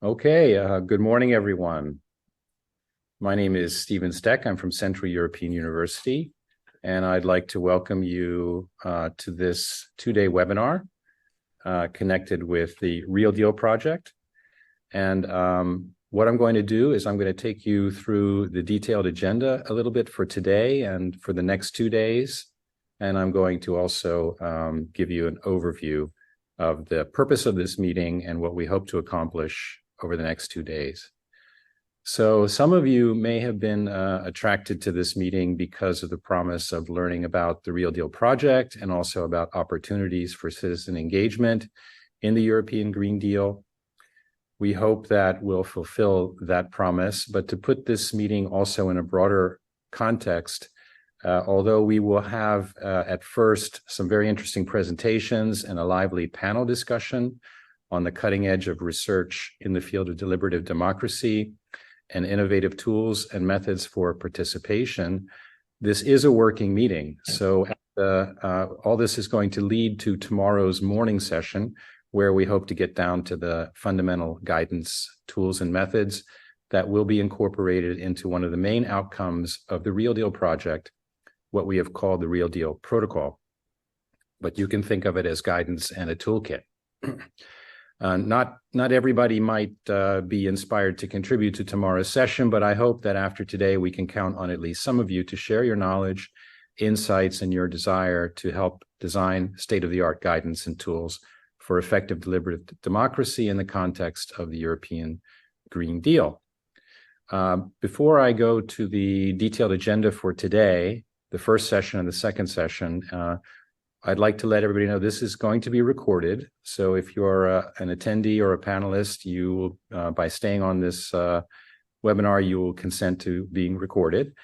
Okay, good morning, everyone. My name is Stephen Steck. I'm from Central European University, and I'd like to welcome you to this two-day webinar connected with the Real Deal Project. And what I'm going to do is I'm going to take you through the detailed agenda a little bit for today and for the next 2 days. And I'm going to also give you an overview of the purpose of this meeting and what we hope to accomplish over the next 2 days. So some of you may have been attracted to this meeting because of the promise of learning about the Real Deal Project and also about opportunities for citizen engagement in the European Green Deal. We hope that we'll fulfill that promise, but to put this meeting also in a broader context, although we will have at first some very interesting presentations and a lively panel discussion on the cutting edge of research in the field of deliberative democracy and innovative tools and methods for participation, this is a working meeting. So all this is going to lead to tomorrow's morning session, where we hope to get down to the fundamental guidance, tools, and methods that will be incorporated into one of the main outcomes of the Real Deal Project, what we have called the Real Deal Protocol. But you can think of it as guidance and a toolkit. Not everybody might be inspired to contribute to tomorrow's session, but I hope that after today we can count on at least some of you to share your knowledge, insights, and your desire to help design state-of-the-art guidance and tools for effective deliberative democracy in the context of the European Green Deal. Before I go to the detailed agenda for today, the first session and the second session, I'd like to let everybody know this is going to be recorded. So if you're an attendee or a panelist, you will, by staying on this webinar, you will consent to being recorded.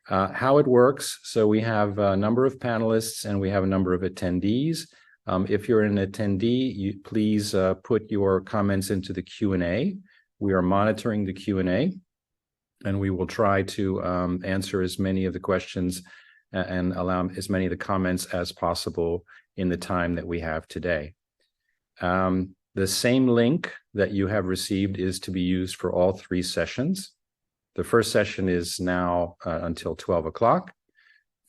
How it works, so we have a number of panelists and we have a number of attendees. If you're an attendee, please put your comments into the Q&A. We are monitoring the Q&A, and we will try to answer as many of the questions and allow as many of the comments as possible in the time that we have today. The same link that you have received is to be used for all 3 sessions. The first session is now until 12 o'clock.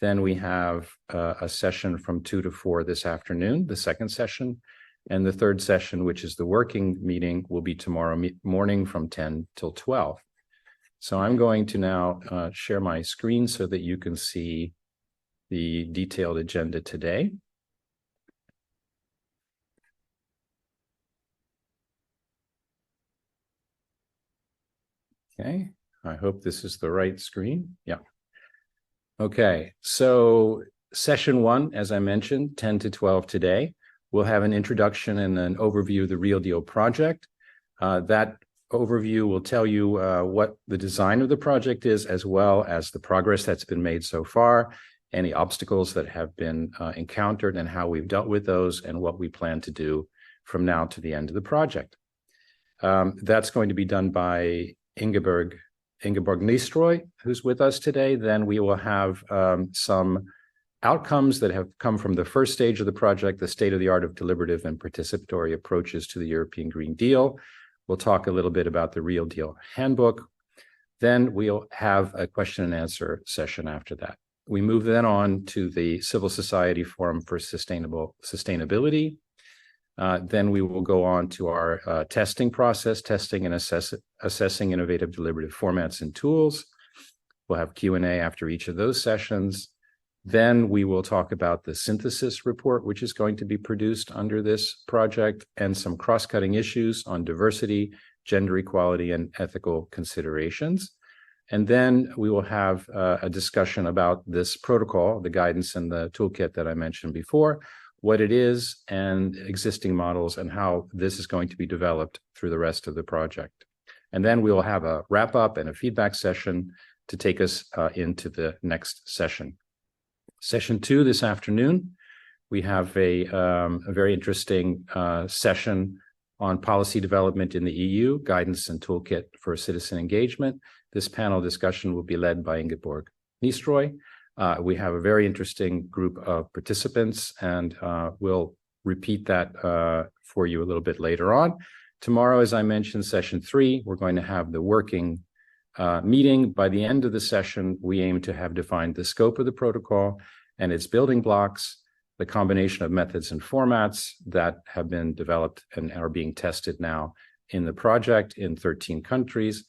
Then we have a session from 2 to 4 this afternoon, the second session. And the third session, which is the working meeting, will be tomorrow morning from 10 till 12. So I'm going to now share my screen so that you can see the detailed agenda today. Okay, I hope this is the right screen. Yeah. Okay, so session 1, as I mentioned, 10 to 12 today, we'll have an introduction and an overview of the Real Deal Project. That overview will tell you what the design of the project is, as well as the progress that's been made so far, any obstacles that have been encountered and how we've dealt with those, and what we plan to do from now to the end of the project. That's going to be done by Ingeborg Nistroy, who's with us today. Then we will have some outcomes that have come from the first stage of the project, the state-of-the-art of deliberative and participatory approaches to the European Green Deal. We'll talk a little bit about the Real Deal Handbook. Then we'll have a question and answer session after that. We move then on to the Civil Society Forum for Sustainability. Then we will go on to our testing process, testing and assessing innovative deliberative formats and tools. We'll have Q&A after each of those sessions. Then we will talk about the synthesis report, which is going to be produced under this project, and some cross-cutting issues on diversity, gender equality, and ethical considerations. And then we will have a discussion about this protocol, the guidance and the toolkit that I mentioned before, what it is and existing models, and how this is going to be developed through the rest of the project. And then we will have a wrap-up and a feedback session to take us into the next session. Session 2 this afternoon, we have a very interesting session on policy development in the EU, guidance and toolkit for citizen engagement. This panel discussion will be led by Ingeborg Nistroy. We have a very interesting group of participants, and we'll repeat that for you a little bit later on. Tomorrow, as I mentioned, session 3, we're going to have the working meeting. By the end of the session, we aim to have defined the scope of the protocol and its building blocks, the combination of methods and formats that have been developed and are being tested now in the project in 13 countries.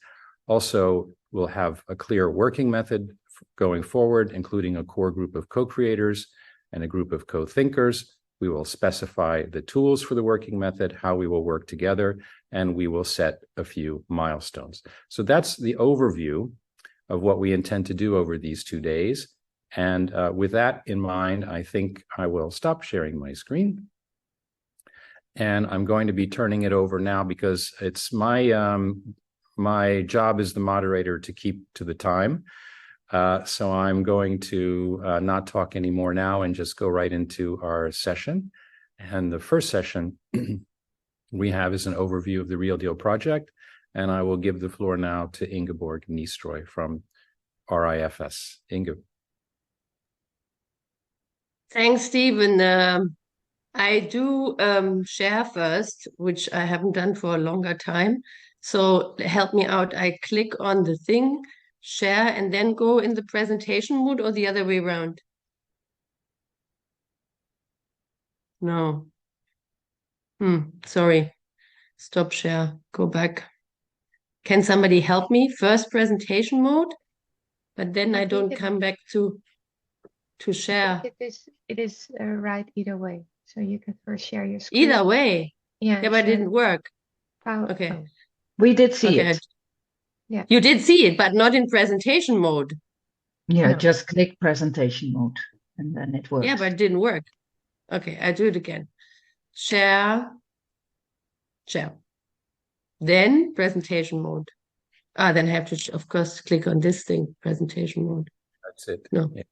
Also, we'll have a clear working method going forward, including a core group of co-creators and a group of co-thinkers. We will specify the tools for the working method, how we will work together, and we will set a few milestones. So that's the overview of what we intend to do over these 2 days. And with that in mind, I think I will stop sharing my screen. And I'm going to be turning it over now because it's my job as the moderator to keep to the time. So I'm going to not talk anymore now and just go right into our session. And the first session we have is an overview of the Real Deal project. And I will give the floor now to Ingeborg Niestroy from RIFS. Inge. Thanks, Stephen. I do share first, which I haven't done for a longer time. So help me out. I click on the thing, share, and then go in the presentation mode, or the other way around? No. Sorry. Stop share. Go back. Can somebody help me? First presentation mode, but then I don't come back to share. It is right either way. So you can first share your screen. Either way. Yeah, but it didn't work. Okay. Oh. We did see it. Yeah. You did see it, but not in presentation mode. Yeah, just click presentation mode and then it works. Yeah, but it didn't work. Okay, I do it again. Share. Then presentation mode. Then I have to, of course, click on this thing, presentation mode. That's it. No. Yeah.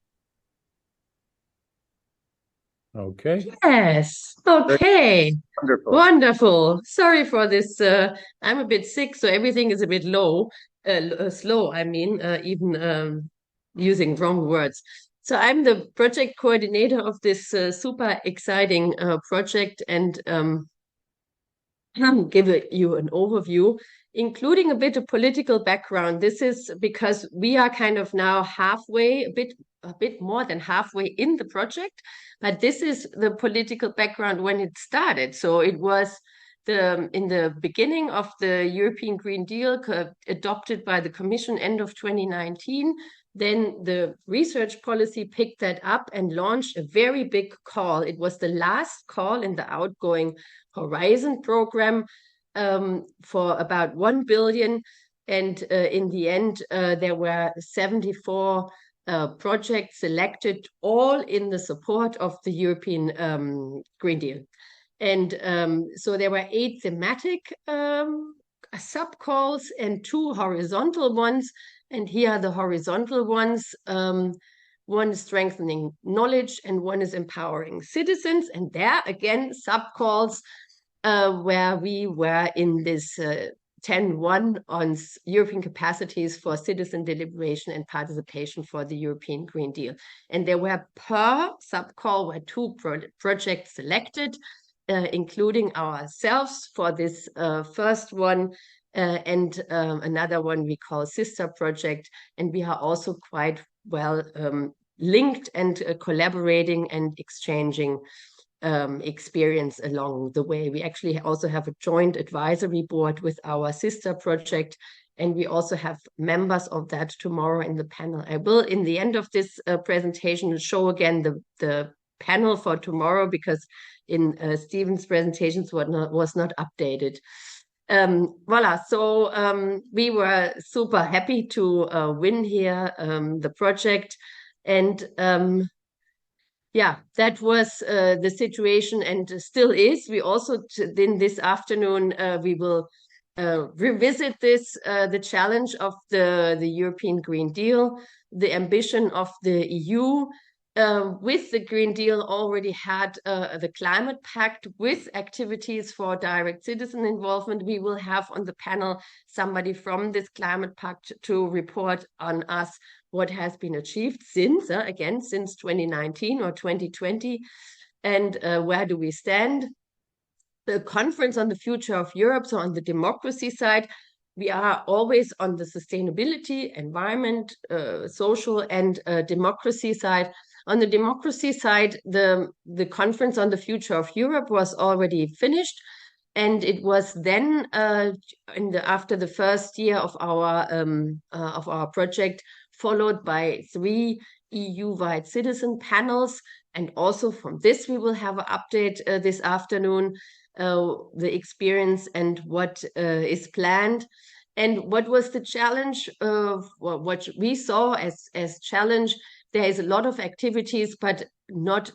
Okay. Yes. Okay. Wonderful. Wonderful. Sorry for this. I'm a bit sick, so everything is a bit slow. I mean, even using wrong words. So I'm the project coordinator of this super exciting project, and give you an overview, including a bit of political background. This is because we are kind of now halfway, a bit more than halfway in the project, but this is the political background when it started. So it was in the beginning of the European Green Deal adopted by the Commission end of 2019. Then the research policy picked that up and launched a very big call. It was the last call in the outgoing Horizon program for about 1 billion. And in the end, there were 74 projects selected, all in the support of the European Green Deal. And so there were 8 thematic sub-calls and 2 horizontal ones. And here are the horizontal ones. One is strengthening knowledge and one is empowering citizens. And there again, sub-calls where we were in this 10.1 on European capacities for citizen deliberation and participation for the European Green Deal. And there were per sub-call were 2 projects selected, including ourselves for this first one, and another one we call Sister Project. And we are also quite well linked and collaborating and exchanging experience along the way. We actually also have a joint advisory board with our Sister Project, and we also have members of that tomorrow in the panel. I will, in the end of this presentation, show again the panel for tomorrow, because in Stephen's presentations was not updated. Voila, so we were super happy to win here the project, and yeah, that was the situation and still is. We also, then this afternoon, we will revisit this, the challenge of the European Green Deal, the ambition of the EU. With the Green Deal already had the Climate Pact with activities for direct citizen involvement. We will have on the panel somebody from this Climate Pact to report on us what has been achieved since, again, since 2019 or 2020, and where do we stand. the conference on the future of Europe, so on the democracy side, we are always on the sustainability, environment, social, and democracy side. On the democracy side, the conference on the future of Europe was already finished, and it was then after the first year of our project, followed by 3 EU-wide citizen panels. And also from this, we will have an update this afternoon, the experience and what is planned. And what was the challenge of what we saw as challenge? There is a lot of activities, but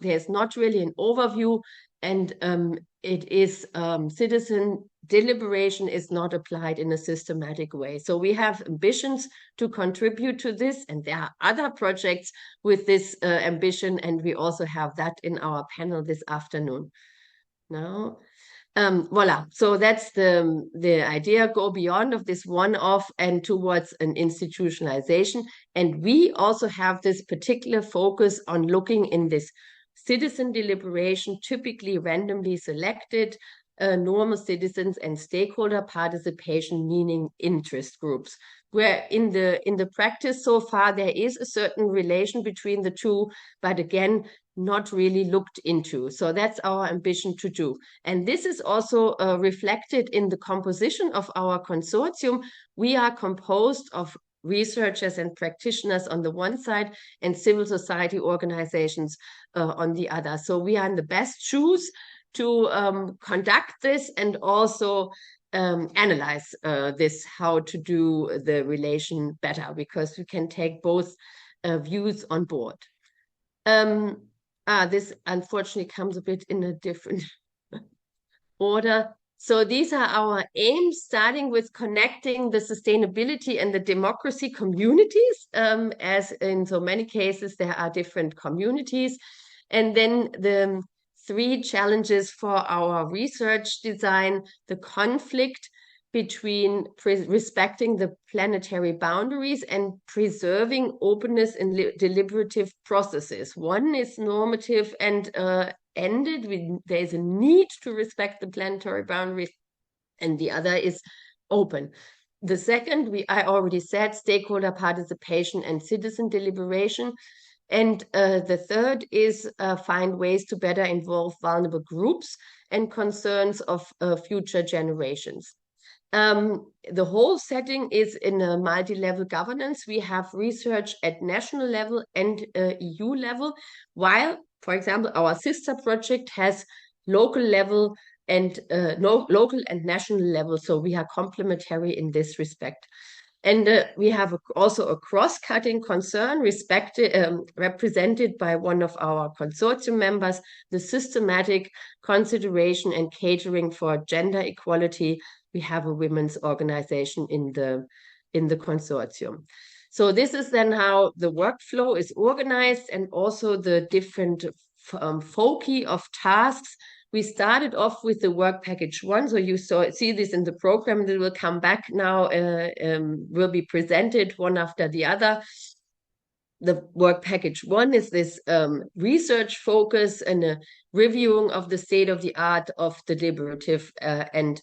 there's not really an overview. And it is citizen deliberation is not applied in a systematic way. So we have ambitions to contribute to this, and there are other projects with this ambition, and we also have that in our panel this afternoon. Now, voila. So that's the idea, go beyond of this one-off and towards an institutionalization. And we also have this particular focus on looking in this citizen deliberation, typically randomly selected, normal citizens and stakeholder participation, meaning interest groups, where in the practice so far there is a certain relation between the two, but again, not really looked into. So that's our ambition to do. And this is also reflected in the composition of our consortium. We are composed of researchers and practitioners on the one side and civil society organizations on the other. So we are in the best shoes to conduct this and also analyze this, how to do the relation better, because we can take both views on board. This unfortunately comes a bit in a different order. So these are our aims, starting with connecting the sustainability and the democracy communities. As in so many cases, there are different communities. And then the 3 challenges for our research design: the conflict between respecting the planetary boundaries and preserving openness in deliberative processes. One is normative and ended. There's a need to respect the planetary boundaries, and the other is open. The second, I already said, stakeholder participation and citizen deliberation. And the third is find ways to better involve vulnerable groups and concerns of future generations. The whole setting is in a multi-level governance. We have research at national level and EU level, while, for example, our sister project has local level and local and national level. So we are complementary in this respect. And we have also a cross-cutting concern represented by one of our consortium members, the systematic consideration and catering for gender equality. We have a women's organization in the consortium. So this is then how the workflow is organized, and also the different foci of tasks. We started off with the work package 1. So you see this in the program that will come back now, will be presented one after the other. The work package 1 is this research focus and a reviewing of the state of the art of deliberative and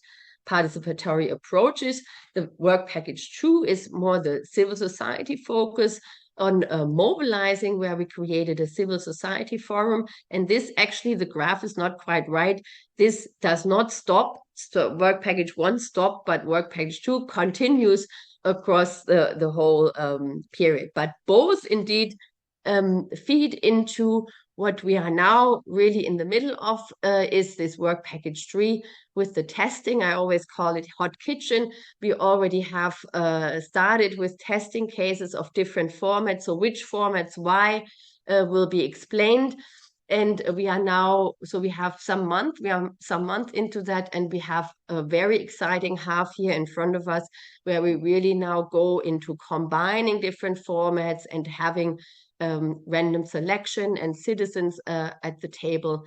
participatory approaches. The work package 2 is more the civil society focus on mobilizing, where we created a civil society forum. And this actually, the graph is not quite right. This does not stop. So work package 1 stopped, but work package 2 continues across the whole period. But both indeed feed into what we are now really in the middle of, is this work package 3 with the testing. I always call it hot kitchen. We already have started with testing cases of different formats. So which formats, why, will be explained. And we are now, so we are some month into that, and we have a very exciting half year in front of us, where we really now go into combining different formats and having random selection and citizens at the table.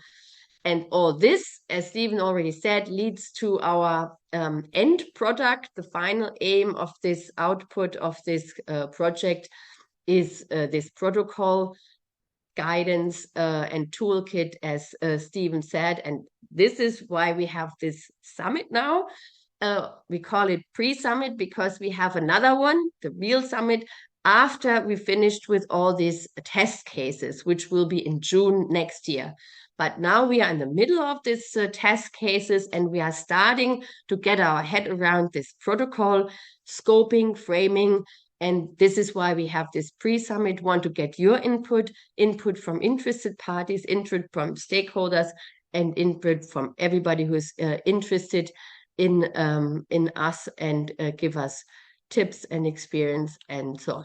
And all this, as Stephen already said, leads to our end product. The final aim of this output of this project is this protocol guidance and toolkit, as Stephen said. And this is why we have this summit now. We call it pre-summit because we have another one, the real summit, after we finished with all these test cases, which will be in June next year. But now we are in the middle of this test cases, and we are starting to get our head around this protocol, scoping, framing. And this is why we have this pre-summit, want to get your input from interested parties, input from stakeholders, and input from everybody who's interested in us, and give us tips and experience and so on.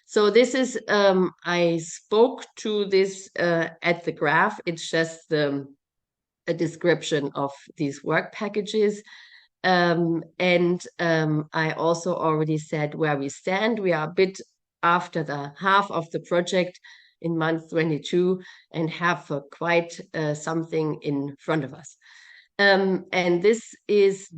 So this is, I spoke to this at the graph. It's just a description of these work packages. I also already said where we stand. We are a bit after the half of the project in month 22 and have quite something in front of us. And this is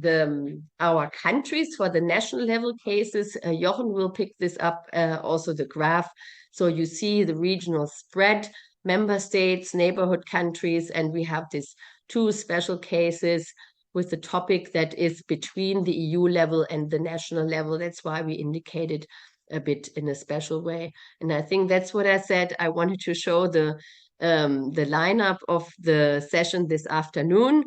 our countries for the national level cases. Jochen will pick this up, also the graph. So you see the regional spread, member states, neighborhood countries, and we have these 2 special cases with the topic that is between the EU level and the national level. That's why we indicated a bit in a special way. And I think that's what I said. I wanted to show the lineup of the session this afternoon.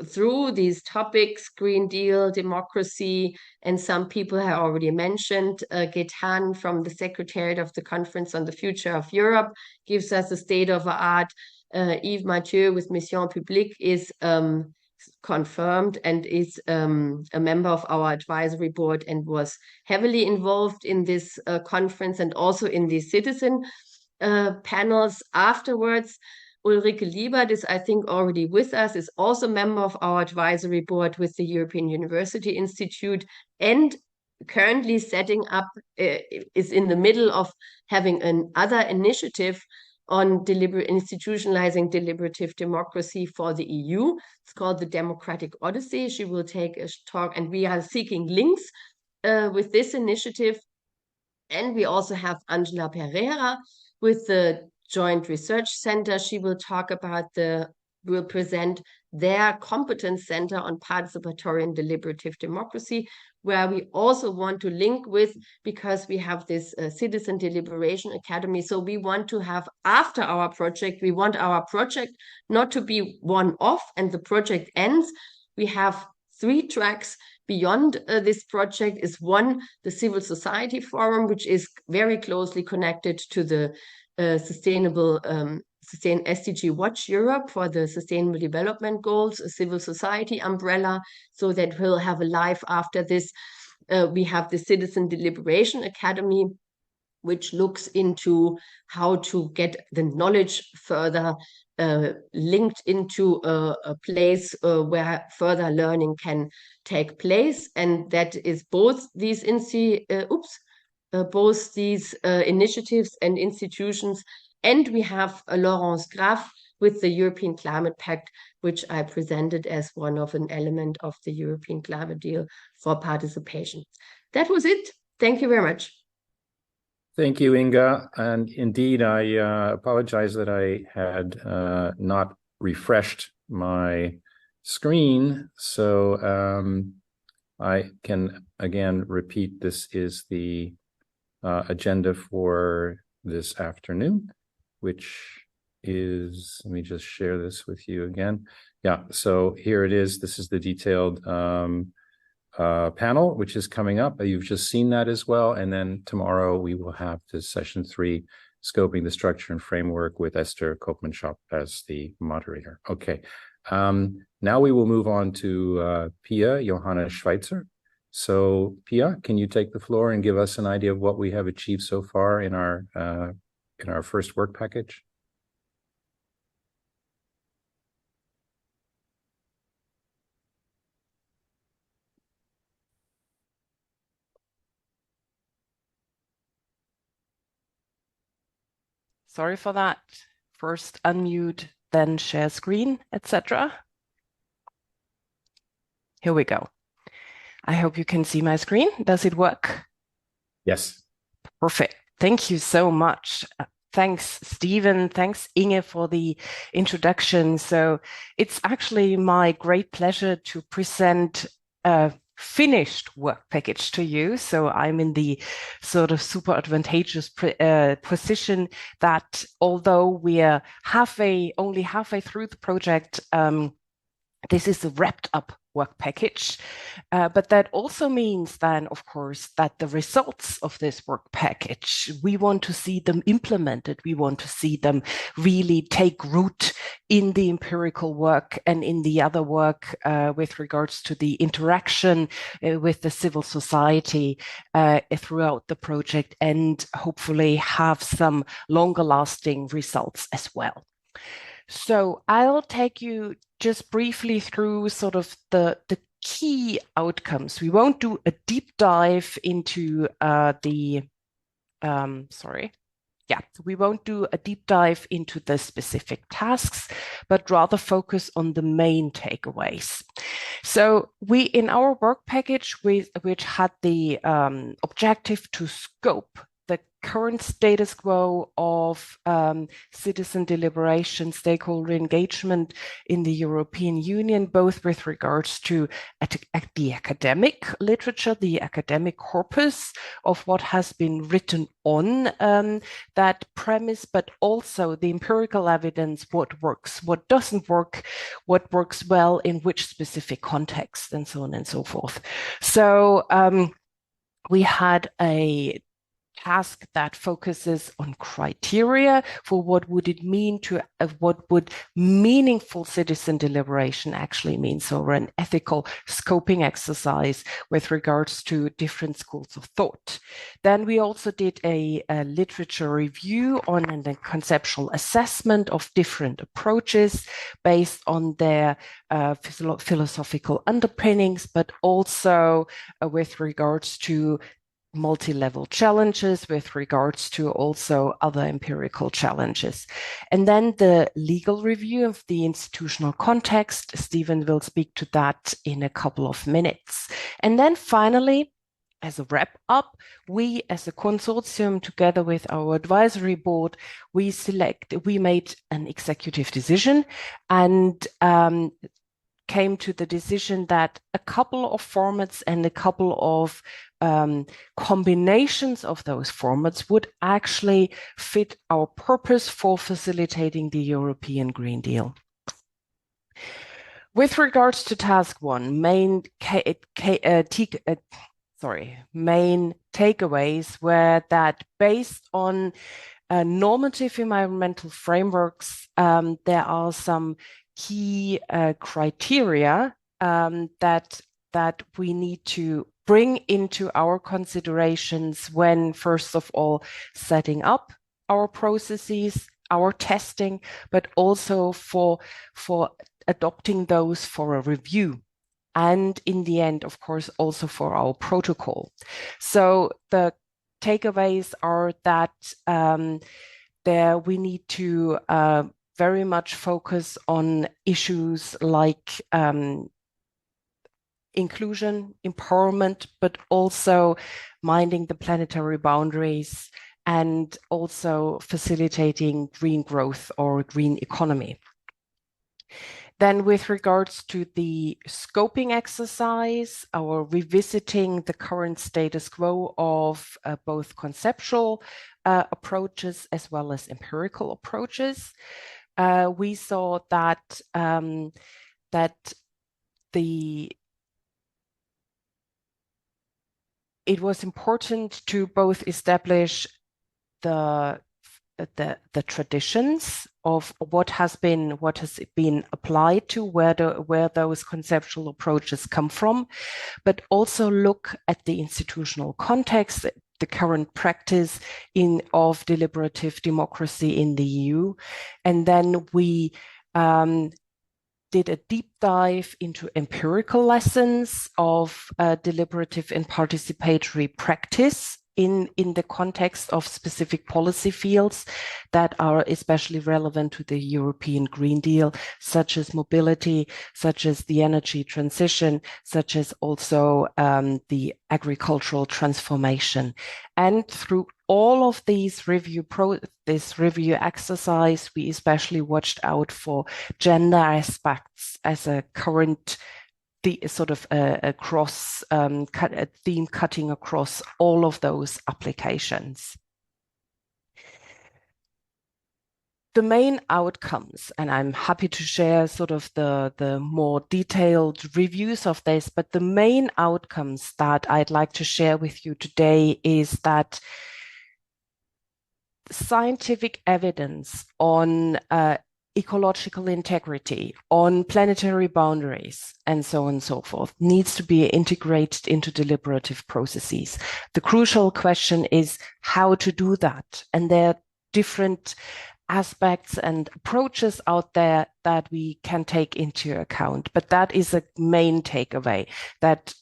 Through these topics, Green Deal, democracy, and some people have already mentioned, Gaetan from the Secretariat of the Conference on the Future of Europe gives us a state of the art. Yves Mathieu with Mission Publique is confirmed and is a member of our advisory board and was heavily involved in this conference and also in the citizen panels afterwards. Ulrike Liebert is, I think, already with us, is also a member of our advisory board with the European University Institute, and currently setting up, is in the middle of having another initiative on institutionalizing deliberative democracy for the EU. It's called the Democratic Odyssey. She will take a talk, and we are seeking links with this initiative. And we also have Angela Pereira with the Joint Research Center. She will talk about will present their competence center on participatory and deliberative democracy, where we also want to link with, because we have this Citizen Deliberation Academy. So we want to have, after our project, we want our project not to be one-off and the project ends. We have 3 tracks beyond this project. Is one, the Civil Society Forum, which is very closely connected to the SDG Watch Europe for the Sustainable Development Goals, a civil society umbrella, so that we'll have a life after this. We have the Citizen Deliberation Academy, which looks into how to get the knowledge further linked into a place where further learning can take place. And that is both these initiatives and institutions. And we have Laurence Graff with the European Climate Pact, which I presented as one of an element of the European Climate Deal for participation. That was it. Thank you very much. Thank you, Inga. And indeed, I apologize that I had not refreshed my screen. So I can again repeat, this is the agenda for this afternoon, which is, let me just share this with you again. Yeah, so here it is. This is the detailed panel, which is coming up. You've just seen that as well. And then tomorrow we will have this session 3, scoping the structure and framework, with Esther Kopmann-Schopp as the moderator. Okay. Now we will move on to Pia Johanna Schweitzer. So Pia, can you take the floor and give us an idea of what we have achieved so far in our first work package? Sorry for that. First unmute, then share screen, etc. Here we go. I hope you can see my screen. Does it work? Yes. Perfect. Thank you so much. Thanks, Stephen. Thanks, Inge, for the introduction. So it's actually my great pleasure to present a finished work package to you. So I'm in the sort of super advantageous position that although we are only halfway through the project, this is a wrapped up work package. But that also means then, of course, that the results of this work package, we want to see them implemented. We want to see them really take root in the empirical work and in the other work with regards to the interaction with the civil society throughout the project, and hopefully have some longer lasting results as well. So I'll take you just briefly through sort of the key outcomes. We won't do a deep dive into we won't do a deep dive into the specific tasks, but rather focus on the main takeaways. So we, in our work package, which had the objective to scope the current status quo of citizen deliberation, stakeholder engagement in the European Union, both with regards to the academic literature, the academic corpus of what has been written on that premise, but also the empirical evidence, what works, what doesn't work, what works well in which specific context, and so on and so forth. So we had a task that focuses on criteria for what would it mean to what would meaningful citizen deliberation actually mean. So an ethical scoping exercise with regards to different schools of thought. Then we also did a literature review on and a conceptual assessment of different approaches based on their philosophical underpinnings, but also with regards to multi-level challenges, with regards to also other empirical challenges. And then the legal review of the institutional context. Stephen will speak to that in a couple of minutes. And then finally, as a wrap up, we as a consortium, together with our advisory board, we made an executive decision and came to the decision that a couple of formats and a couple of combinations of those formats would actually fit our purpose for facilitating the European Green Deal. With regards to task one, main takeaways were that based on normative environmental frameworks, there are some key criteria that we need to bring into our considerations when, first of all, setting up our processes, our testing, but also for adopting those for a review. And in the end, of course, also for our protocol. So the takeaways are that there we need to very much focus on issues like inclusion, empowerment, but also minding the planetary boundaries and also facilitating green growth or green economy. Then with regards to the scoping exercise, or revisiting the current status quo of both conceptual approaches as well as empirical approaches, we saw that it was important to both establish the traditions of what has been applied to where those conceptual approaches come from, but also look at the institutional context, the current practice of deliberative democracy in the EU. And then we did a deep dive into empirical lessons of deliberative and participatory practice in the context of specific policy fields that are especially relevant to the European Green Deal, such as mobility, such as the energy transition, such as also the agricultural transformation. And through all of these this review exercise, we especially watched out for gender aspects as a current sort of a cross a theme cutting across all of those applications. The main outcomes, and I'm happy to share sort of the more detailed reviews of this, but the main outcomes that I'd like to share with you today is that scientific evidence on ecological integrity, on planetary boundaries, and so on and so forth, needs to be integrated into deliberative processes. The crucial question is how to do that. And there are different aspects and approaches out there that we can take into account. But that is a main takeaway, that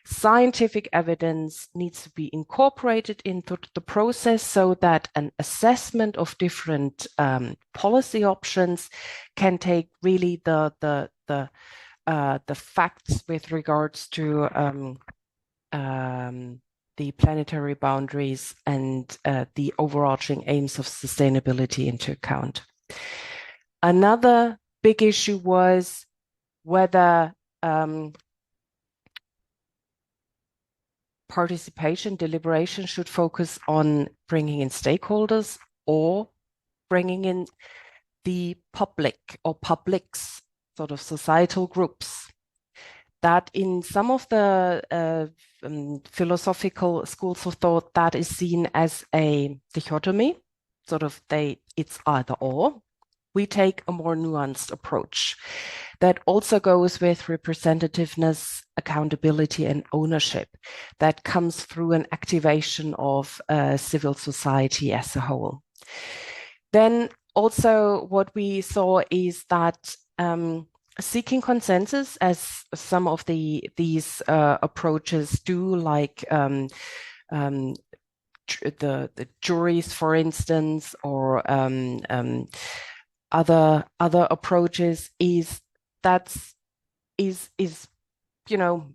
scientific evidence needs to be incorporated into the process so that an assessment of different policy options can take really the facts with regards to the planetary boundaries and the overarching aims of sustainability into account. Another big issue was whether participation, deliberation should focus on bringing in stakeholders or bringing in the public or publics, sort of societal groups. That in some of the philosophical schools of thought, that is seen as a dichotomy, sort of it's either or. We take a more nuanced approach that also goes with representativeness, accountability, and ownership that comes through an activation of civil society as a whole. Then also what we saw is that seeking consensus, as some of these approaches do, like the juries, for instance, or other approaches, is you know,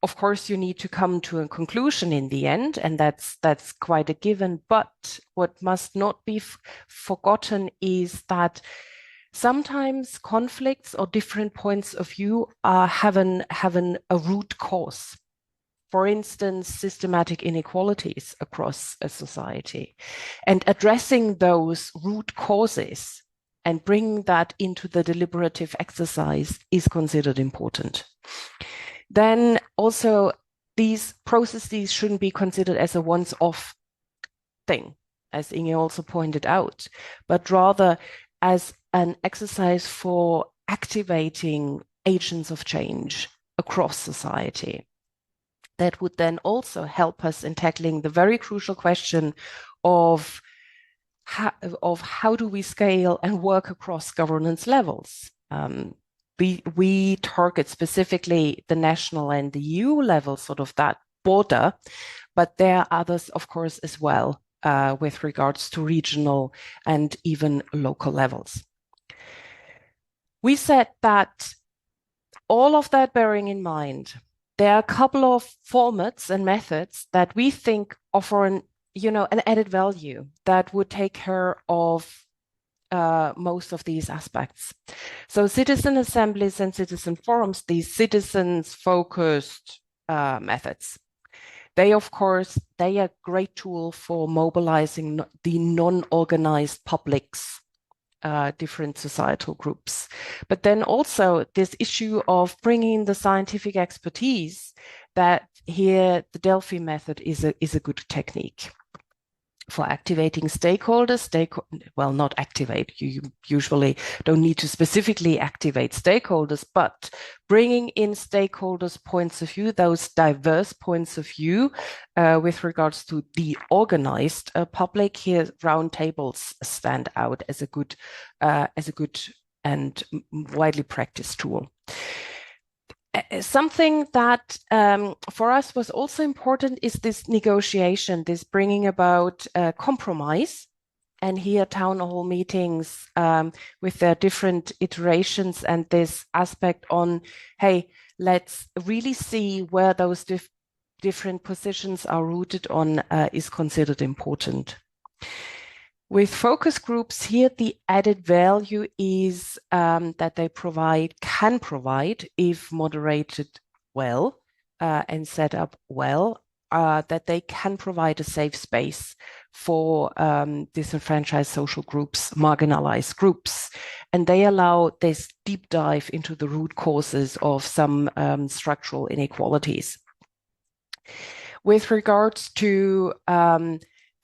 of course you need to come to a conclusion in the end, and that's quite a given. But what must not be forgotten is that sometimes conflicts or different points of view have a root cause. For instance, systematic inequalities across a society, and addressing those root causes and bringing that into the deliberative exercise is considered important. Then also, these processes shouldn't be considered as a once-off thing, as Inge also pointed out, but rather as an exercise for activating agents of change across society. That would then also help us in tackling the very crucial question of how do we scale and work across governance levels. We target specifically the national and the EU level, sort of that border, but there are others, of course, as well, with regards to regional and even local levels. We said that all of that bearing in mind, there are a couple of formats and methods that we think offer an added value that would take care of most of these aspects. So citizen assemblies and citizen forums, these citizens-focused methods, they are a great tool for mobilizing the non-organized publics, different societal groups. But then also this issue of bringing the scientific expertise, that here the Delphi method is a good technique for activating stakeholders. Well, not activate, you usually don't need to specifically activate stakeholders, but bringing in stakeholders' points of view, those diverse points of view with regards to the organized public. Here, roundtables stand out as a good and widely practiced tool. Something that for us was also important is this negotiation, this bringing about compromise. And here town hall meetings with their different iterations and this aspect on, hey, let's really see where those different positions are rooted on is considered important. With focus groups here, the added value is that they can provide, if moderated well and set up well, that they can provide a safe space for disenfranchised social groups, marginalized groups. And they allow this deep dive into the root causes of some structural inequalities. With regards to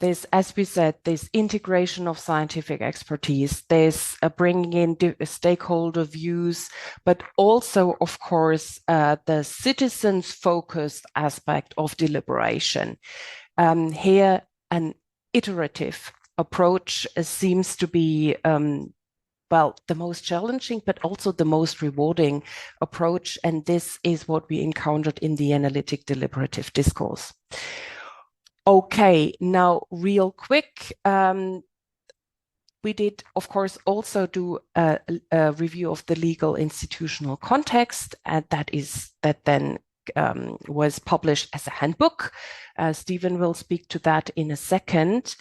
this, as we said, this integration of scientific expertise, there's bringing in stakeholder views, but also, of course, the citizens-focused aspect of deliberation. Here, an iterative approach seems to be well, the most challenging, but also the most rewarding approach. And this is what we encountered in the analytic deliberative discourse. Okay, now real quick, we did, of course, also do a review of the legal institutional context, and that then was published as a handbook. Stephen will speak to that in a second.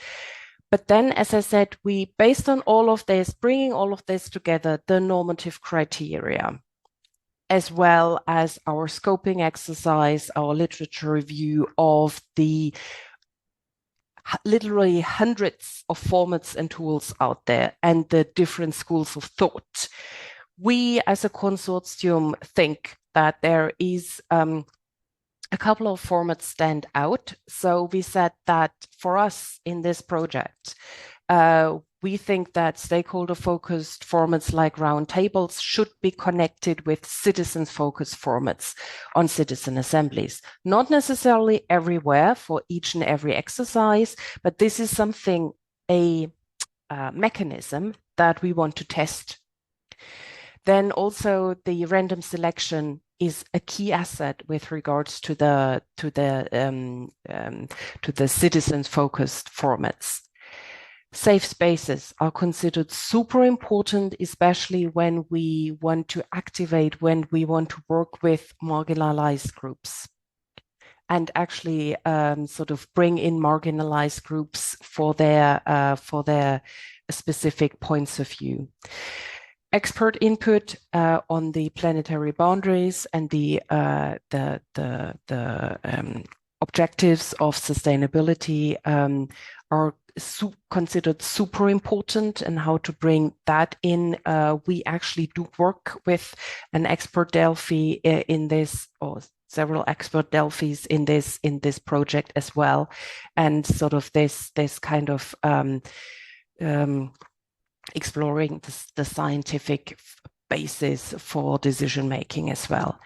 But then, as I said, we, based on all of this, bringing all of this together, the normative criteria, as well as our scoping exercise, our literature review of the literally hundreds of formats and tools out there and the different schools of thought. We, as a consortium, think that there is a couple of formats stand out. So we said that for us in this project, we think that stakeholder-focused formats like roundtables should be connected with citizens-focused formats on citizen assemblies. Not necessarily everywhere for each and every exercise, but this is something, a mechanism that we want to test. Then also the random selection is a key asset with regards to the citizens-focused formats. Safe spaces are considered super important, especially when we want to activate, when we want to work with marginalized groups and actually sort of bring in marginalized groups for their specific points of view. Expert input on the planetary boundaries and the objectives of sustainability are considered super important, and how to bring that in. We actually do work with an expert Delphi in this, or several expert Delphis in this project as well, and sort of this kind of exploring the scientific basis for decision making as well.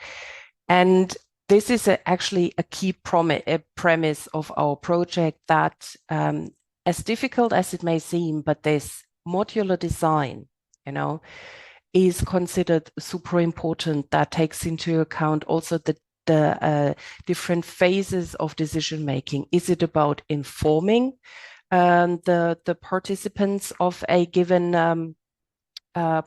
And this is actually a key premise of our project, that as difficult as it may seem, but this modular design, is considered super important. That takes into account also the different phases of decision making. Is it about informing the participants of a given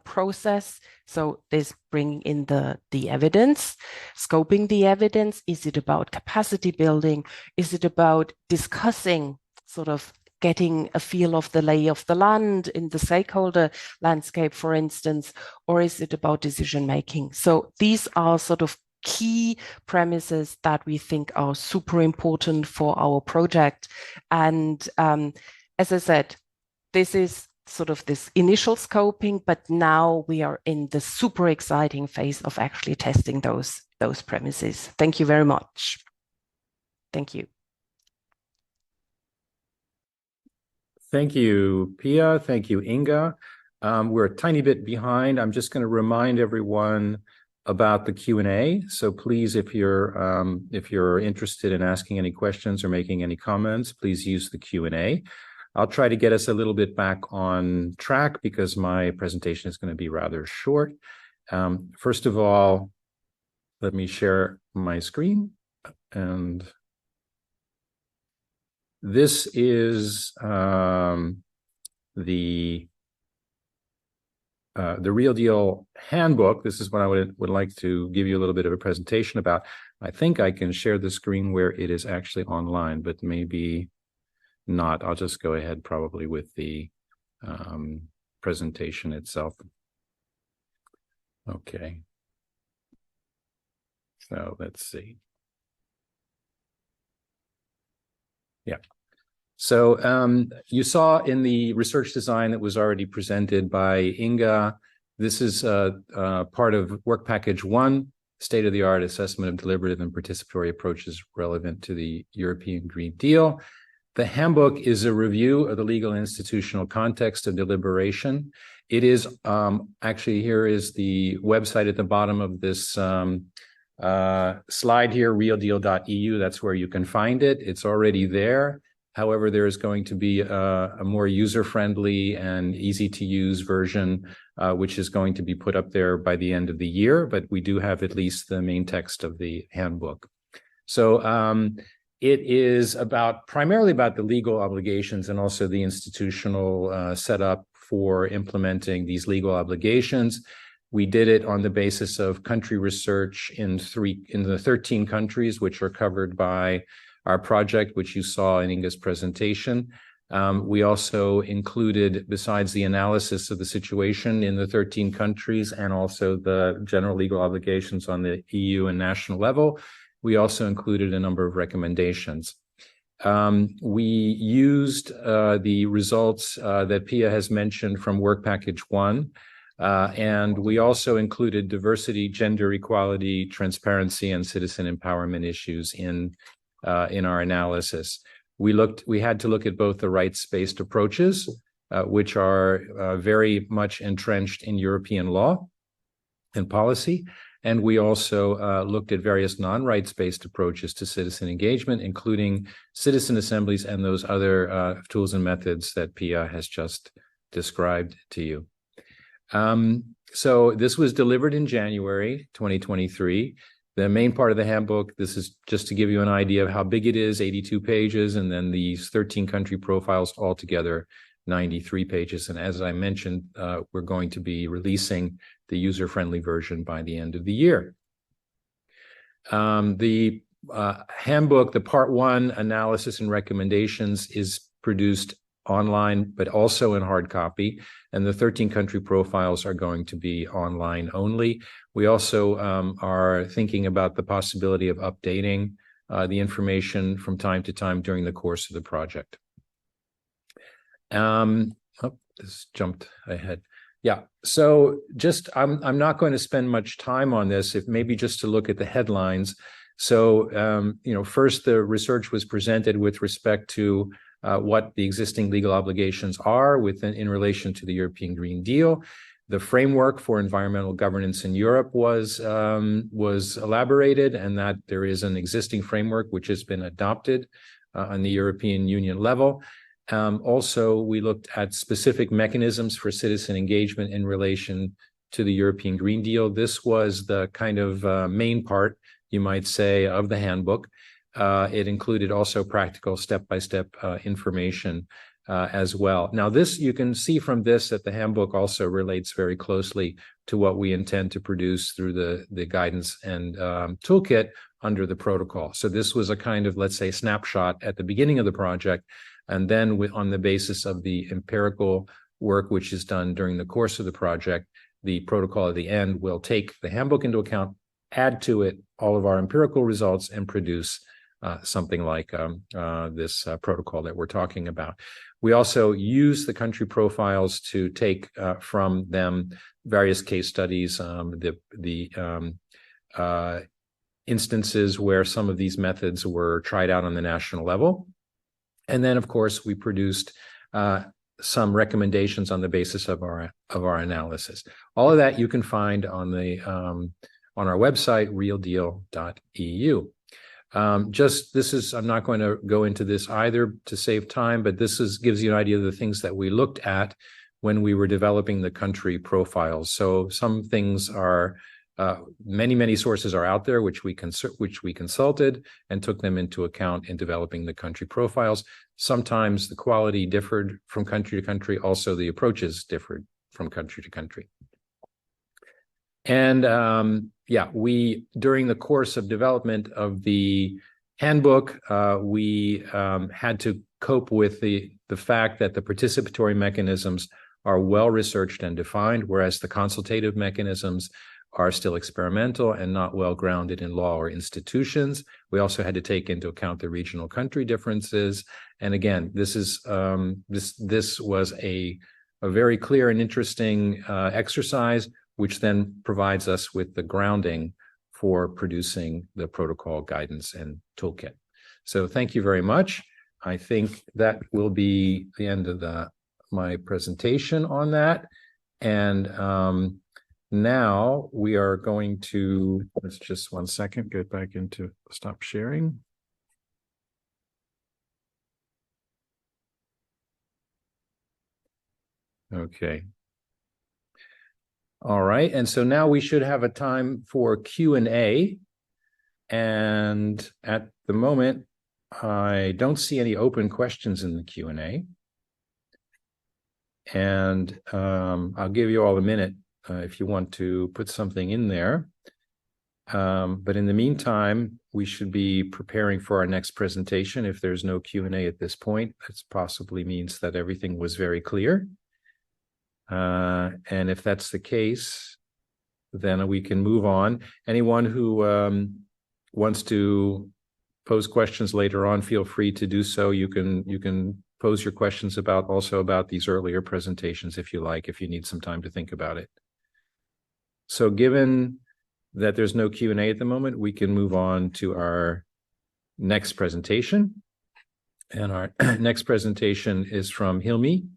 process? So this bringing in the evidence, scoping the evidence. Is it about capacity building? Is it about discussing, sort of getting a feel of the lay of the land in the stakeholder landscape, for instance? Or is it about decision making? So these are sort of key premises that we think are super important for our project. And as I said, this is sort of this initial scoping, but now we are in the super exciting phase of actually testing those premises. Thank you very much. Thank you. Thank you, Pia. Thank you, Inga. We're a tiny bit behind. I'm just going to remind everyone about the Q&A. So please, if you're interested in asking any questions or making any comments, please use the Q&A. I'll try to get us a little bit back on track because my presentation is going to be rather short. First of all, let me share my screen. And this is the Real Deal handbook. This is what I would like to give you a little bit of a presentation about. I think I can share the screen where it is actually online, but maybe not. I'll just go ahead probably with the presentation itself. Okay. So let's see. Yeah. So you saw in the research design that was already presented by Inga, this is part of work package 1, state-of-the-art assessment of deliberative and participatory approaches relevant to the European Green Deal. The handbook is a review of the legal and institutional context of deliberation. It is actually, here is the website at the bottom of this slide here, realdeal.eu. That's where you can find it. It's already there. However, there is going to be a more user-friendly and easy-to-use version, which is going to be put up there by the end of the year, but we do have at least the main text of the handbook. So it is primarily about the legal obligations and also the institutional setup for implementing these legal obligations. We did it on the basis of country research in the 13 countries, which are covered by our project, which you saw in Inga's presentation. We also included, besides the analysis of the situation in the 13 countries and also the general legal obligations on the EU and national level, we also included a number of recommendations. We used the results that Pia has mentioned from work package 1, and we also included diversity, gender equality, transparency, and citizen empowerment issues in our analysis. We had to look at both the rights-based approaches, which are very much entrenched in European law and policy, and we also looked at various non-rights-based approaches to citizen engagement, including citizen assemblies and those other tools and methods that Pia has just described to you. So this was delivered in January 2023. The main part of the handbook, this is just to give you an idea of how big it is, 82 pages, and then these 13 country profiles altogether, 93 pages. And as I mentioned, we're going to be releasing the user-friendly version by the end of the year. The handbook, the part 1 analysis and recommendations, is produced online, but also in hard copy. And the 13 country profiles are going to be online only. We also are thinking about the possibility of updating the information from time to time during the course of the project. This jumped ahead. Yeah, so just I'm not going to spend much time on this, if maybe just to look at the headlines. So, first the research was presented with respect to what the existing legal obligations are in relation to the European Green Deal. The framework for environmental governance in Europe was elaborated, and that there is an existing framework which has been adopted on the European Union level. Also, we looked at specific mechanisms for citizen engagement in relation to the European Green Deal. This was the kind of main part, you might say, of the handbook. It included also practical step-by-step information as well. Now, this, you can see from this that the handbook also relates very closely to what we intend to produce through the guidance and toolkit under the protocol. So this was a kind of, let's say, snapshot at the beginning of the project, and then on the basis of the empirical work which is done during the course of the project, the protocol at the end will take the handbook into account, add to it all of our empirical results, and produce something like this protocol that we're talking about. We also use the country profiles to take from them various case studies, the instances where some of these methods were tried out on the national level. And then, of course, we produced some recommendations on the basis of our analysis. All of that you can find on our website, realdeal.eu. I'm not going to go into this either to save time, but gives you an idea of the things that we looked at when we were developing the country profiles. So some things are, many sources are out there which we consulted and took them into account in developing the country profiles. Sometimes the quality differed from country to country. Also, the approaches differed from country to country. And yeah, during the course of development of the handbook, we had to cope with the fact that the participatory mechanisms are well researched and defined, whereas the consultative mechanisms are still experimental and not well grounded in law or institutions. We also had to take into account the regional country differences. And again, this was a very clear and interesting exercise, which then provides us with the grounding for producing the protocol guidance and toolkit. So thank you very much. I think that will be the end of my presentation on that. And now we are going to, let's just 1 second, get back into stop sharing. Okay. All right, and so now we should have a time for Q&A. And at the moment, I don't see any open questions in the Q&A. And I'll give you all a minute if you want to put something in there. But in the meantime, we should be preparing for our next presentation. If there's no Q&A at this point, that possibly means that everything was very clear. And if that's the case, then we can move on. Anyone who wants to pose questions later on, feel free to do so. You can pose your questions also about these earlier presentations if you like, if you need some time to think about it. So given that there's no Q&A at the moment, we can move on to our next presentation. And our next presentation is from Hilmi,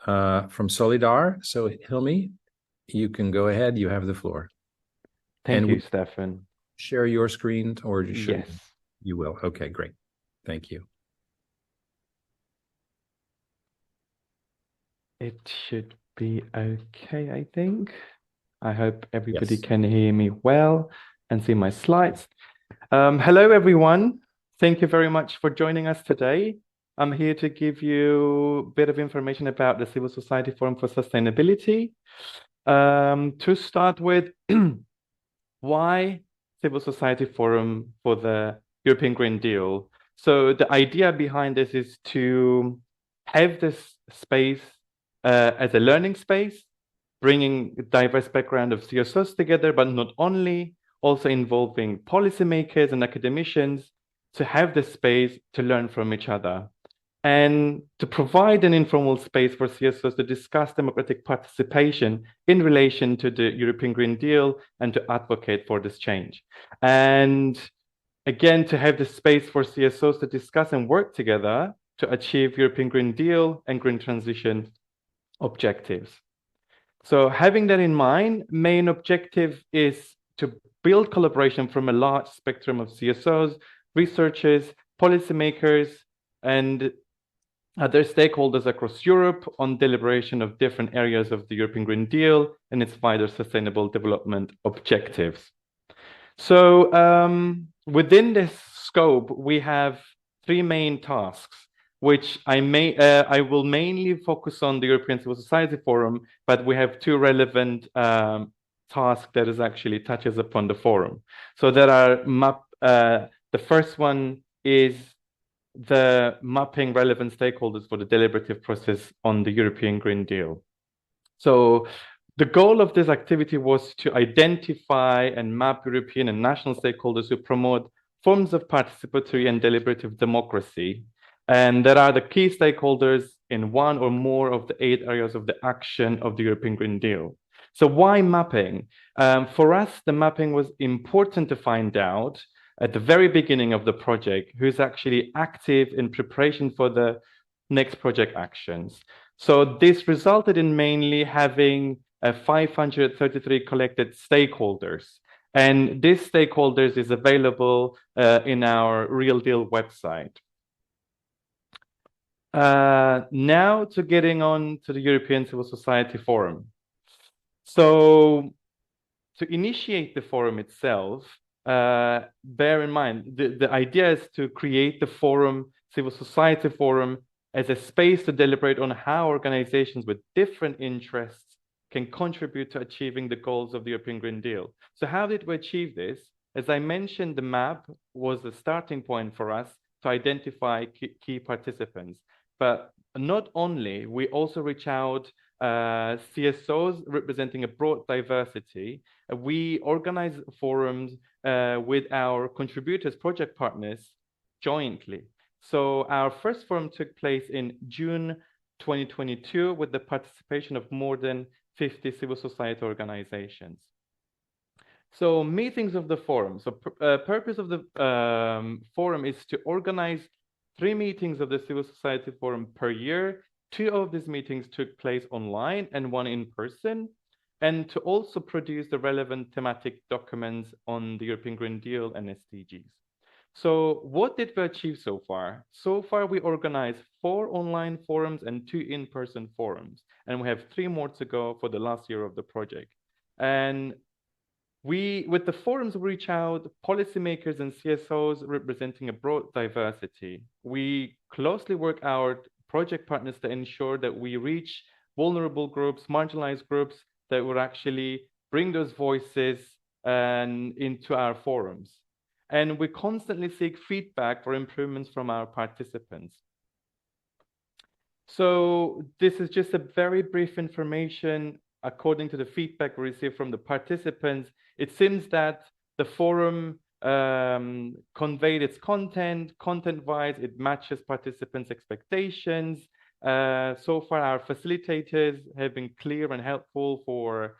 from Solidar. So Hilmi, you can go ahead. You have the floor. Thank you, Stefan. Share your screen, or should Yes. You will. Okay, great. Thank you. It should be okay, I think. I hope everybody Yes. can hear me well and see my slides. Hello, everyone. Thank you very much for joining us today. I'm here to give you a bit of information about the Civil Society Forum for Sustainability. To start with, why Civil Society Forum for the European Green Deal? So the idea behind this is to have this space as a learning space, bringing a diverse background of CSOs together, but not only, also involving policymakers and academicians to have the space to learn from each other, and to provide an informal space for CSOs to discuss democratic participation in relation to the European Green Deal and to advocate for this change. And again, to have the space for CSOs to discuss and work together to achieve European Green Deal and green transition objectives. So having that in mind, main objective is to build collaboration from a large spectrum of CSOs, researchers, policymakers, and other stakeholders across Europe on deliberation of different areas of the European Green Deal and its wider sustainable development objectives. So within this scope, we have three main tasks, which I will mainly focus on the European Civil Society Forum, but we have two relevant tasks that is actually touches upon the forum. So there are the first one is the mapping relevant stakeholders for the deliberative process on the European Green Deal. So the goal of this activity was to identify and map European and national stakeholders who promote forms of participatory and deliberative democracy. And there are the key stakeholders in one or more of the 8 areas of the action of the European Green Deal. So why mapping? For us, the mapping was important to find out at the very beginning of the project who's actually active in preparation for the next project actions. So this resulted in mainly having 533 collected stakeholders. And this stakeholders is available in our Real Deal website. Now to getting on to the European Civil Society Forum. So to initiate the forum itself, bear in mind, the idea is to create the forum, Civil Society Forum, as a space to deliberate on how organizations with different interests can contribute to achieving the goals of the European Green Deal. So how did we achieve this? As I mentioned, the map was the starting point for us to identify key participants. But not only, we also reach out CSOs representing a broad diversity. We organize forums with our contributors, project partners, jointly. So our first forum took place in June 2022 with the participation of more than 50 civil society organizations. So meetings of the forum. So purpose of the forum is to organize 3 meetings of the civil society forum per year. 2 of these meetings took place online and 1 in person, and to also produce the relevant thematic documents on the European Green Deal and SDGs. So what did we achieve so far? So far, we organized 4 online forums and 2 in-person forums, and we have 3 more to go for the last year of the project. And with the forums, we reach out policymakers and CSOs representing a broad diversity. We closely work our project partners to ensure that we reach vulnerable groups, marginalized groups, that would actually bring those voices into our forums. And we constantly seek feedback for improvements from our participants. So this is just a very brief information. According to the feedback we received from the participants, it seems that the forum conveyed its content-wise, it matches participants' expectations. So far, our facilitators have been clear and helpful for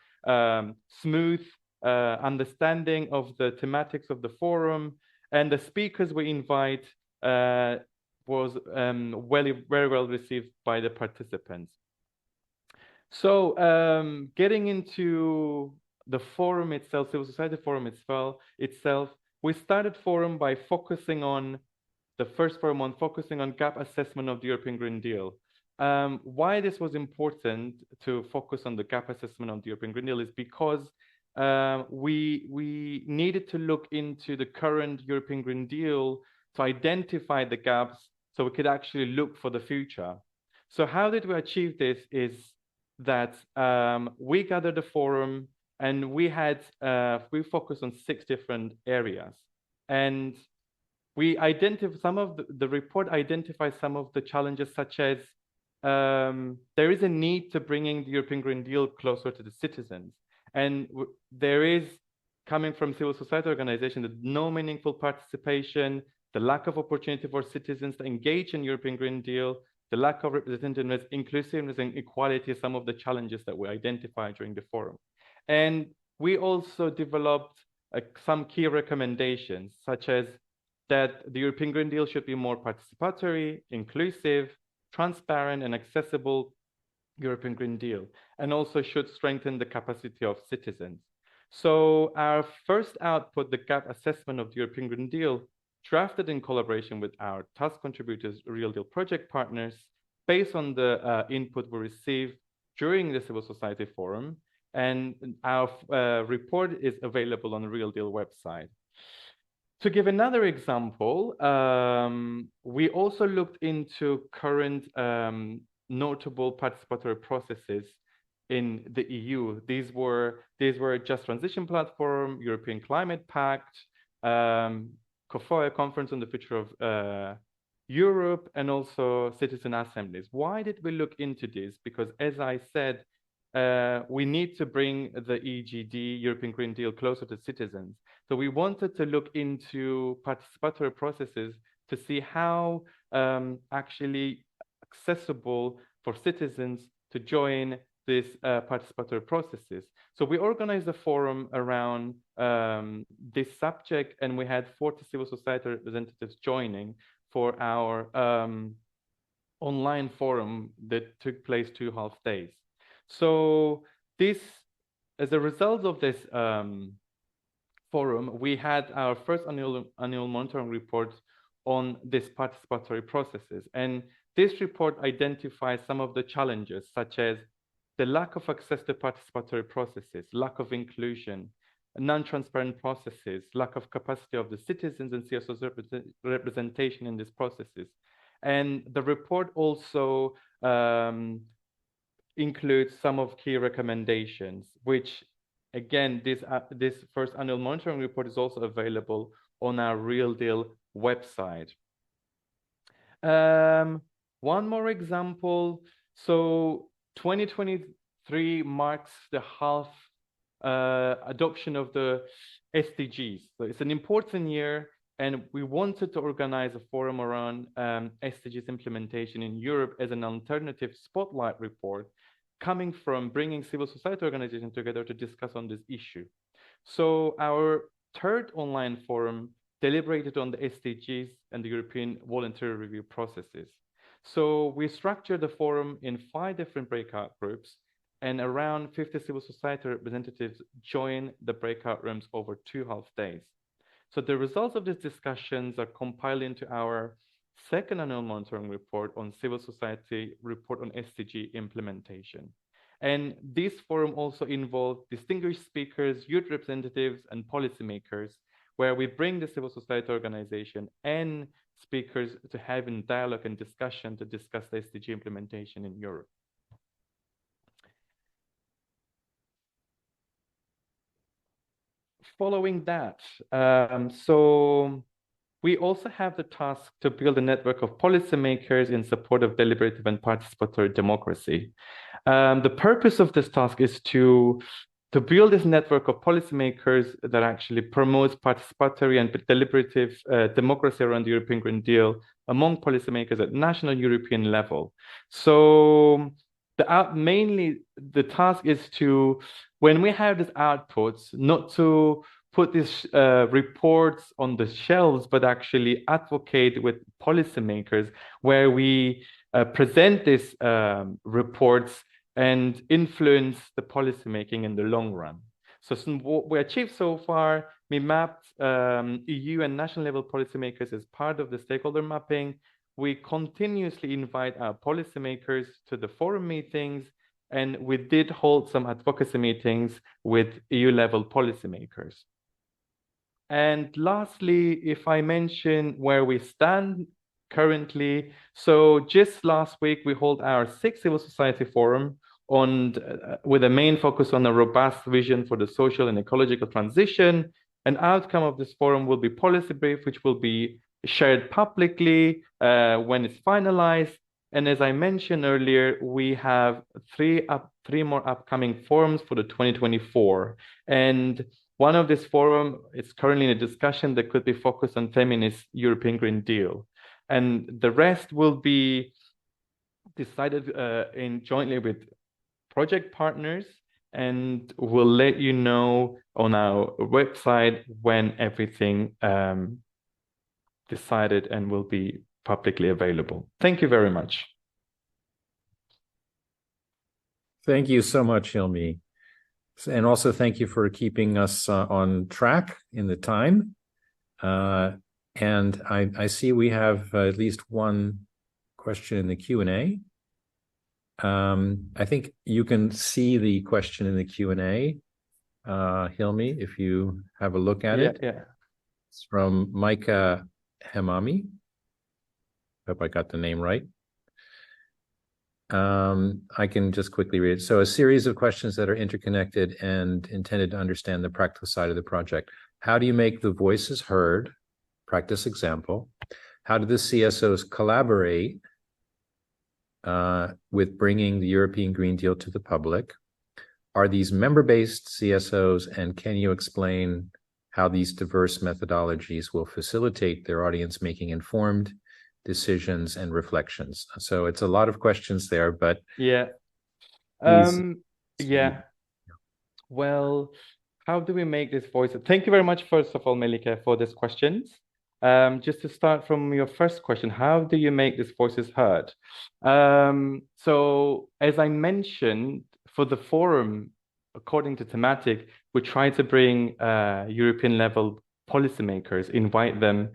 smooth understanding of the thematics of the forum, and the speakers we invite was very well received by the participants. So getting into the forum itself, civil society forum itself, we started forum by focusing on the first forum on focusing on gap assessment of the European Green Deal. Why this was important to focus on the gap assessment of the European Green Deal is because we needed to look into the current European Green Deal to identify the gaps so we could actually look for the future. So how did we achieve this is that we gathered a forum and we focused on 6 different areas. And we identified the report identifies some of the challenges, such as there is a need to bringing the European Green Deal closer to the citizens. And there is, coming from civil society organizations, no meaningful participation, the lack of opportunity for citizens to engage in European Green Deal, the lack of representativeness, inclusiveness, and equality are some of the challenges that we identified during the forum. And we also developed some key recommendations, such as that the European Green Deal should be more participatory, inclusive, transparent, and accessible European Green Deal, and also should strengthen the capacity of citizens. So our first output, the gap assessment of the European Green Deal, drafted in collaboration with our task contributors, Real Deal project partners, based on the input we received during the Civil Society Forum, and our report is available on the Real Deal website. To give another example, we also looked into current notable participatory processes in the EU. These were Just Transition Platform, European Climate Pact, COFOA, Conference on the Future of Europe, and also citizen assemblies. Why did we look into this? Because, as I said, we need to bring the EGD, European Green Deal, closer to citizens. So we wanted to look into participatory processes to see how actually accessible for citizens to join these participatory processes. So we organized a forum around this subject, and we had 40 civil society representatives joining for our online forum that took place 2.5 days. So this, as a result of this forum, we had our first annual monitoring report on these participatory processes. And this report identifies some of the challenges, such as the lack of access to participatory processes, lack of inclusion, non-transparent processes, lack of capacity of the citizens and CSO's representation in these processes. And the report also includes some of key recommendations, which again, this first annual monitoring report is also available on our Real Deal website. One more example. So 2023 marks the half adoption of the SDGs. So it's an important year, and we wanted to organize a forum around SDGs implementation in Europe as an alternative spotlight report coming from bringing civil society organizations together to discuss on this issue. So our third online forum deliberated on the SDGs and the European voluntary review processes. So we structured the forum in 5 different breakout groups, and around 50 civil society representatives joined the breakout rooms over 2.5 days. So the results of these discussions are compiled into our second annual monitoring report on civil society report on SDG implementation. And this forum also involved distinguished speakers, youth representatives, and policymakers, where we bring the civil society organization and speakers to have in dialogue and discussion to discuss the SDG implementation in Europe. Following that, so we also have the task to build a network of policymakers in support of deliberative and participatory democracy. The purpose of this task is to build this network of policymakers that actually promotes participatory and deliberative democracy around the European Green Deal among policymakers at national European level. So mainly the task is to, when we have these outputs, not to put these reports on the shelves, but actually advocate with policymakers where we present these reports and influence the policymaking in the long run. So what we achieved so far, we mapped EU and national level policymakers as part of the stakeholder mapping. We continuously invite our policymakers to the forum meetings, and we did hold some advocacy meetings with EU level policymakers. And lastly, if I mention where we stand currently, so just last week we hold our 6th civil society forum with a main focus on a robust vision for the social and ecological transition. An outcome of this forum will be policy brief, which will be shared publicly when it's finalized. And as I mentioned earlier, we have three more upcoming forums for the 2024. And one of this forum is currently in a discussion that could be focused on feminist European Green Deal. And the rest will be decided jointly with project partners, and we'll let you know on our website when everything decided and will be publicly available. Thank you very much. Thank you so much, Hilmi. And also thank you for keeping us on track in the time. And I see we have at least one question in the Q&A. I think you can see the question in the Q&A, Hilmi, if you have a look at it. Yeah. It's from Micah Hemami. Hope I got the name right. I can just quickly read it. So a series of questions that are interconnected and intended to understand the practical side of the project. How do you make the voices heard? Practice example. How do the CSOs collaborate with bringing the European Green Deal to the public? Are these member-based CSOs, and can you explain how these diverse methodologies will facilitate their audience making informed decisions and reflections? So it's a lot of questions there, but yeah. Well, how do we make this voice? Thank you very much, first of all, Melike, for these questions. Just to start from your first question, how do you make these voices heard? So as I mentioned, for the forum, according to thematic, we try to bring European level policymakers, invite them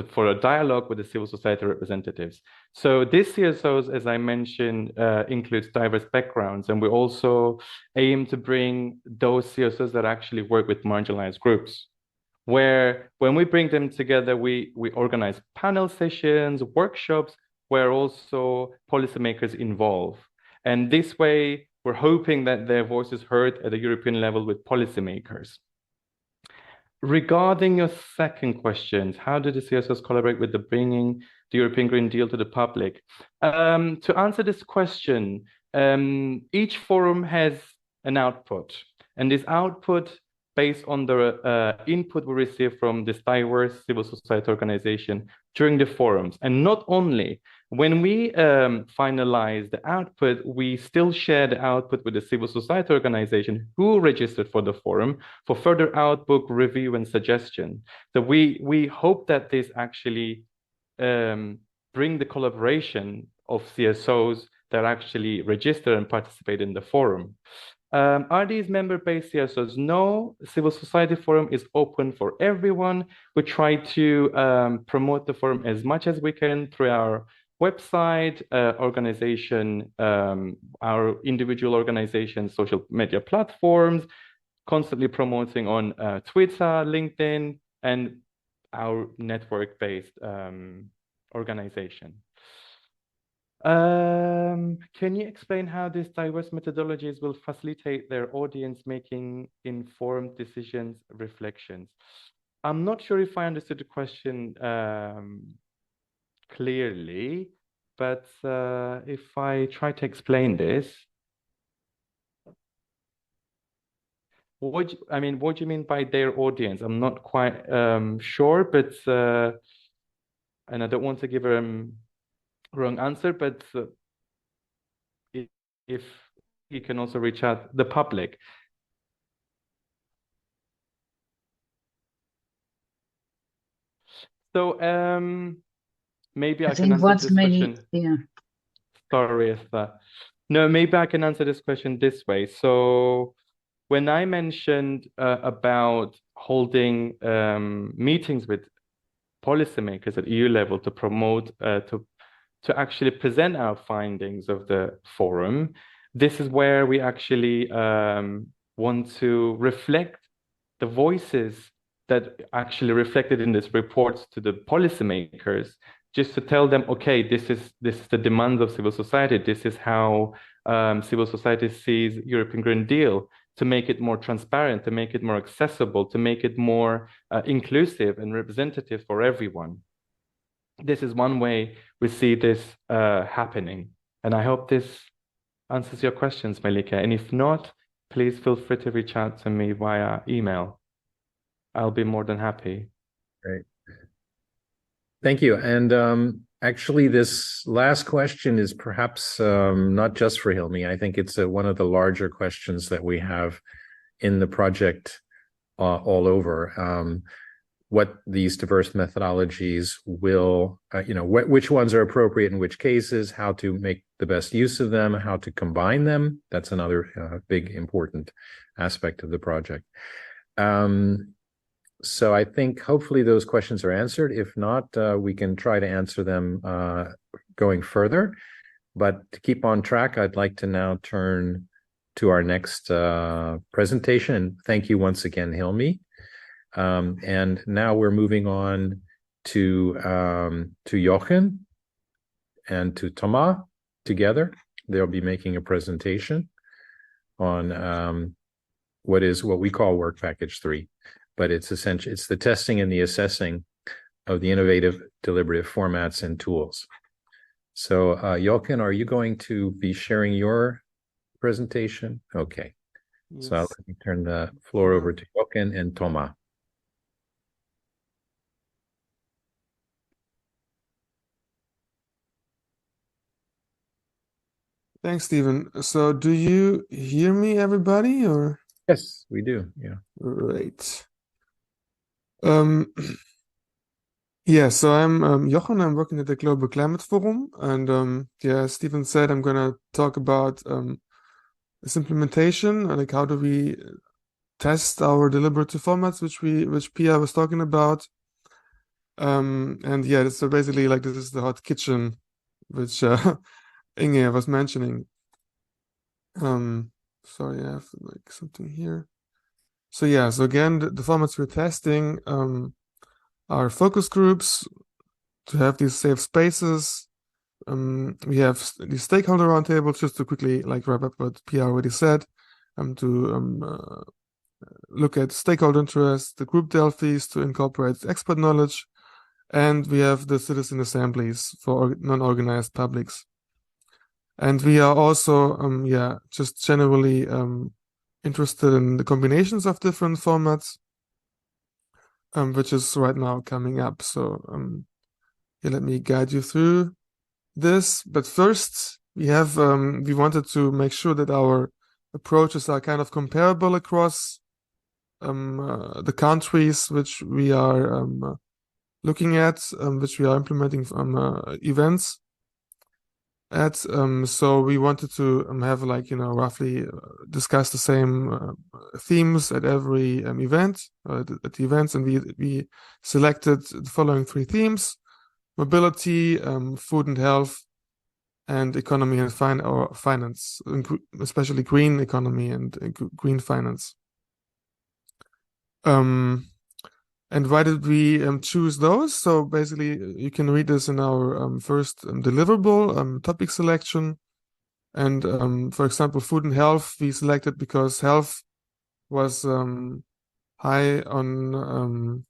for a dialogue with the civil society representatives. So these CSOs, as I mentioned, includes diverse backgrounds, and we also aim to bring those CSOs that actually work with marginalized groups, where when we bring them together, we organize panel sessions, workshops, where also policymakers involve. And this way, we're hoping that their voice is heard at the European level with policymakers. Regarding your second question, how do the CSOs collaborate with the bringing the European Green Deal to the public? To answer this question, each forum has an output, and this output based on the input we receive from this diverse civil society organization during the forums. And not only, when we finalize the output, we still share the output with the civil society organization who registered for the forum for further output, review, and suggestion. So we hope that this actually bring the collaboration of CSOs that actually register and participate in the forum. Are these member-based CSOs? No, Civil Society Forum is open for everyone. We try to promote the forum as much as we can through our website, organization, our individual organizations, social media platforms, constantly promoting on Twitter, LinkedIn, and our network-based organization. Can you explain how these diverse methodologies will facilitate their audience making informed decisions, reflections? I'm not sure if I understood the question clearly, but if I try to explain this, what do you mean by their audience? I'm not quite sure, but and I don't want to give a wrong answer, but if you can also reach out the public. So maybe I can answer this question. Yeah. Sorry, Esther. No, maybe I can answer this question this way. So when I mentioned about holding meetings with policymakers at EU level to promote, to actually present our findings of the forum, this is where we actually want to reflect the voices that actually reflected in this report to the policymakers, just to tell them, okay, this is the demands of civil society. This is how civil society sees European Green Deal, to make it more transparent, to make it more accessible, to make it more inclusive and representative for everyone. This is one way we see this happening. And I hope this answers your questions, Malika. And if not, please feel free to reach out to me via email. I'll be more than happy. Great. Thank you. And actually, this last question is perhaps not just for Hilmi. I think it's one of the larger questions that we have in the project all over. What these diverse methodologies will, which ones are appropriate in which cases, how to make the best use of them, how to combine them. That's another big, important aspect of the project. So I think hopefully those questions are answered. If not, we can try to answer them going further. But to keep on track, I'd like to now turn to our next presentation. And thank you once again, Hilmi. And now we're moving on to Jochen and to Thomas together. They'll be making a presentation on what we call Work Package 3, but it's essentially the testing and the assessing of the innovative deliberative formats and tools. So Jochen, are you going to be sharing your presentation? Okay. Yes. So let me turn the floor over to Jochen and Thomas. Thanks, Stephen. So do you hear me, everybody, or? Yes, we do. Yeah. Great. Yeah, so I'm Jochen. I'm working at the Global Climate Forum, and yeah, as Stephen said, I'm gonna talk about this implementation, like how do we test our deliberative formats, which Pia was talking about. And yeah, so basically, like, this is the hot kitchen, which Inge was mentioning. Sorry, I have like something here. So yeah, so again, the formats we're testing are focus groups, to have these safe spaces we have the stakeholder roundtables, just to quickly like wrap up what Pia already said, to look at stakeholder interests, the group Delphis to incorporate expert knowledge, and we have the citizen assemblies for non-organized publics. And we are also, just generally interested in the combinations of different formats, which is right now coming up. So let me guide you through this. But first, we wanted to make sure that our approaches are kind of comparable across the countries which we are looking at, which we are implementing events at. So we wanted to have roughly discuss the same themes at every event, at the events, and we selected the following 3 themes: mobility, food and health, and economy and finance, especially green economy and green finance. And why did we choose those? So basically, you can read this in our first deliverable topic selection. And for example, food and health, we selected because health was high on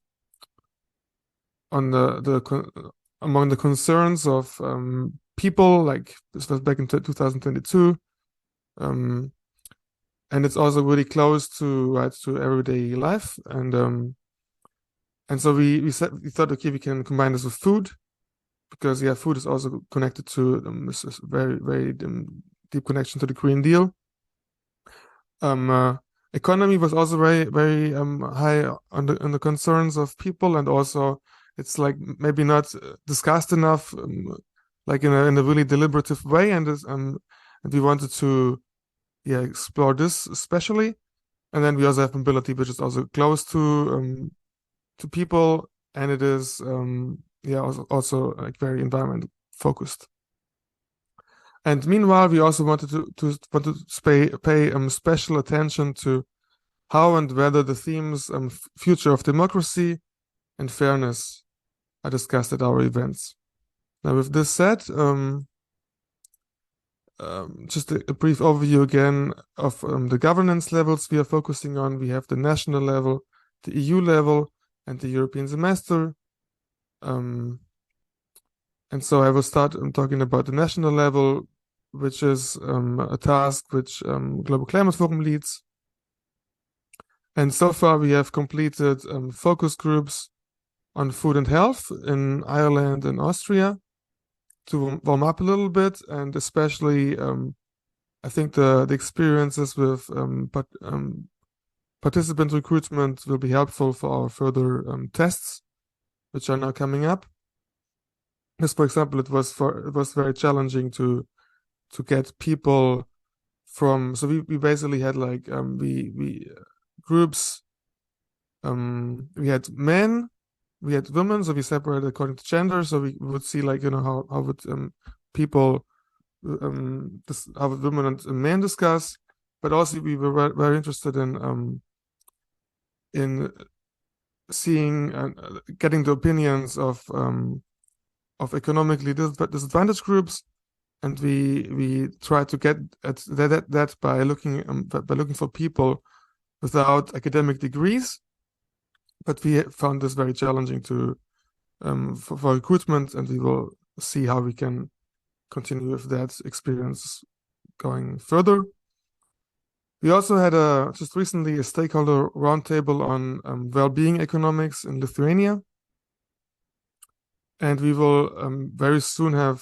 among the concerns of people. Like this was back in 2022, and it's also really close to everyday life. And so we thought, okay, we can combine this with food, because food is also connected to this very, very deep connection to the Green Deal. Economy was also very, very high on the concerns of people, and also it's like maybe not discussed enough, like in a really deliberative way, and we wanted to explore this especially. And then we also have mobility, which is also close to people, and it is also like very environment focused. And meanwhile, we also wanted to pay special attention to how and whether the themes future of democracy and fairness are discussed at our events. Now, with this said, just a brief overview again of the governance levels we are focusing on. We have the national level, the EU level, and the European semester. And so I will start talking about the national level, which is a task which Global Climate Forum leads. And so far we have completed focus groups on food and health in Ireland and Austria to warm up a little bit, and especially I think the experiences with participant recruitment will be helpful for our further tests, which are now coming up. Because, for example, it was very challenging to get people from. So we basically had like we groups. We had men, we had women, so we separated according to gender. So we would see like how would people how would women and men discuss, but also we were very interested in seeing getting the opinions of economically disadvantaged groups, and we try to get at that by looking for people without academic degrees. But we found this very challenging to for recruitment, and we will see how we can continue with that experience going further. We also had just recently a stakeholder roundtable on well-being economics in Lithuania. And we will very soon have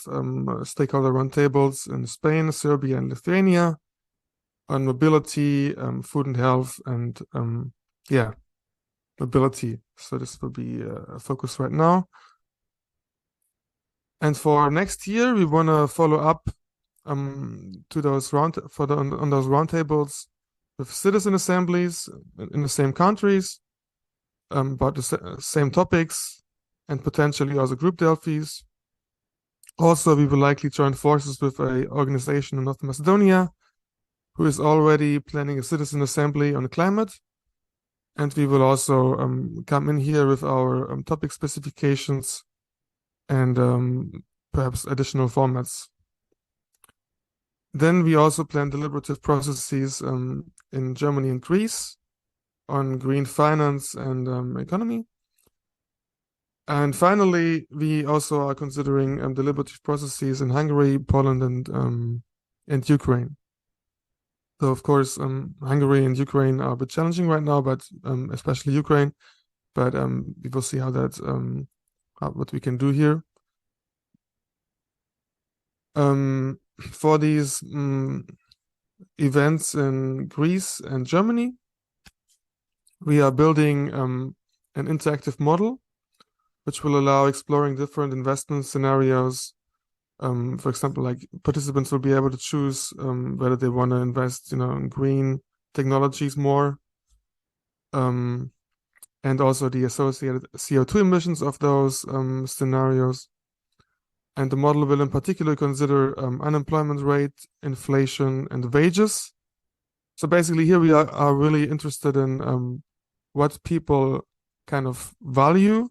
stakeholder roundtables in Spain, Serbia, and Lithuania on mobility, food and health, and mobility. So this will be a focus right now. And for next year, we want to follow up to those on those roundtables with citizen assemblies in the same countries, about the same topics, and potentially also group Delphis. Also, we will likely join forces with an organization in North Macedonia who is already planning a citizen assembly on climate. And we will also come in here with our topic specifications and perhaps additional formats. Then we also plan deliberative processes in Germany and Greece on green finance and economy. And finally, we also are considering deliberative processes in Hungary, Poland, and Ukraine. So of course, Hungary and Ukraine are a bit challenging right now, but especially Ukraine. But we will see how that what we can do here. For these events in Greece and Germany, we are building an interactive model which will allow exploring different investment scenarios. For example, like participants will be able to choose whether they want to invest, in green technologies more, and also the associated CO2 emissions of those scenarios. And the model will in particular consider unemployment rate, inflation, and wages. So basically here we are really interested in what people kind of value.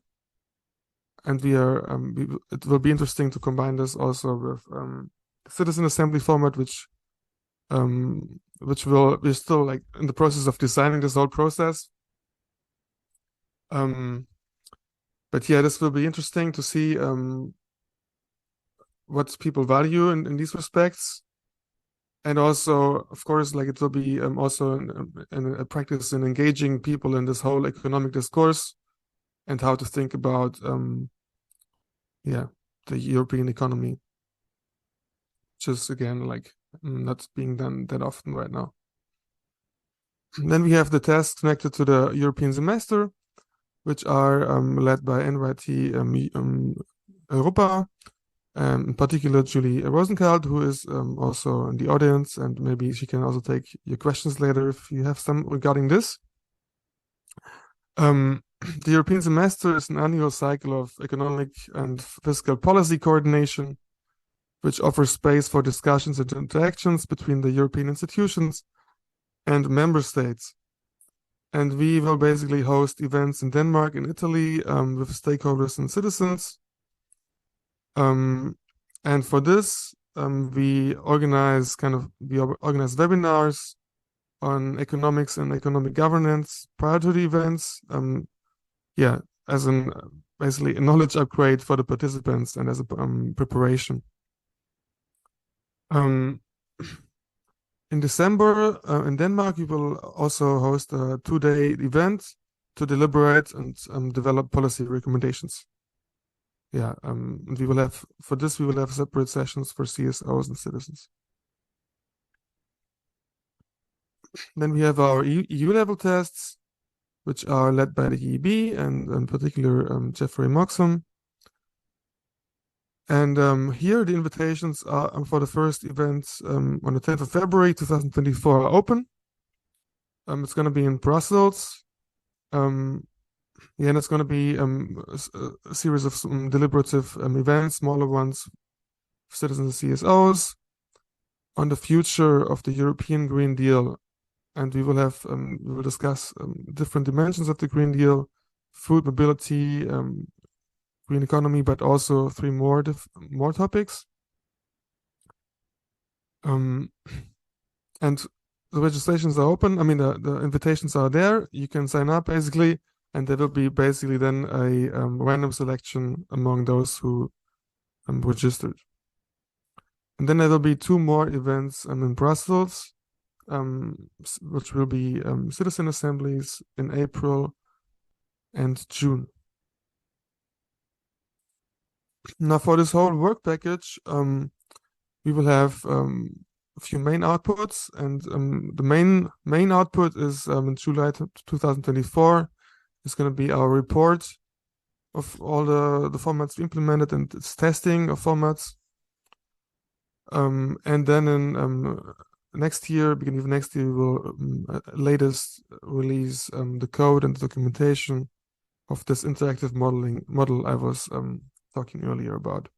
And it will be interesting to combine this also with citizen assembly format, which we're still like in the process of designing this whole process. But yeah, this will be interesting to see what people value in these respects. And also, of course, like it will be also a practice in engaging people in this whole economic discourse and how to think about the European economy, which is again like not being done that often right now. And then we have the tasks connected to the European semester, which are led by NYT Europa, in particular Julie Rosenkald, who is also in the audience, and maybe she can also take your questions later if you have some regarding this. The European semester is an annual cycle of economic and fiscal policy coordination, which offers space for discussions and interactions between the European institutions and member states. And we will basically host events in Denmark and Italy with stakeholders and citizens. And for this, we organize webinars on economics and economic governance prior to the events. As basically a knowledge upgrade for the participants and as a preparation. In December in Denmark, we will also host a 2-day event to deliberate and develop policy recommendations. And we will have separate sessions for CSOs and citizens. Then we have our EU level tests, which are led by the EEB and in particular Jeffrey Moxham. And here the invitations are for the first events on the 10th of February 2024 are open. It's going to be in Brussels. And it's going to be a series of deliberative events, smaller ones, for citizens and CSOs, on the future of the European Green Deal. And we will discuss different dimensions of the Green Deal: food, mobility, green economy, but also 3 more topics. And the registrations are open. I mean, the invitations are there. You can sign up basically, and there will be basically then a random selection among those who registered. And then there will be 2 more events in Brussels, which will be citizen assemblies in April and June. Now, for this whole work package, we will have a few main outputs, and the main output is in July 2024. It's going to be our report of all the formats we implemented and its testing of formats. And then in next year, beginning of next year, we will latest release the code and the documentation of this interactive model I was talking earlier about.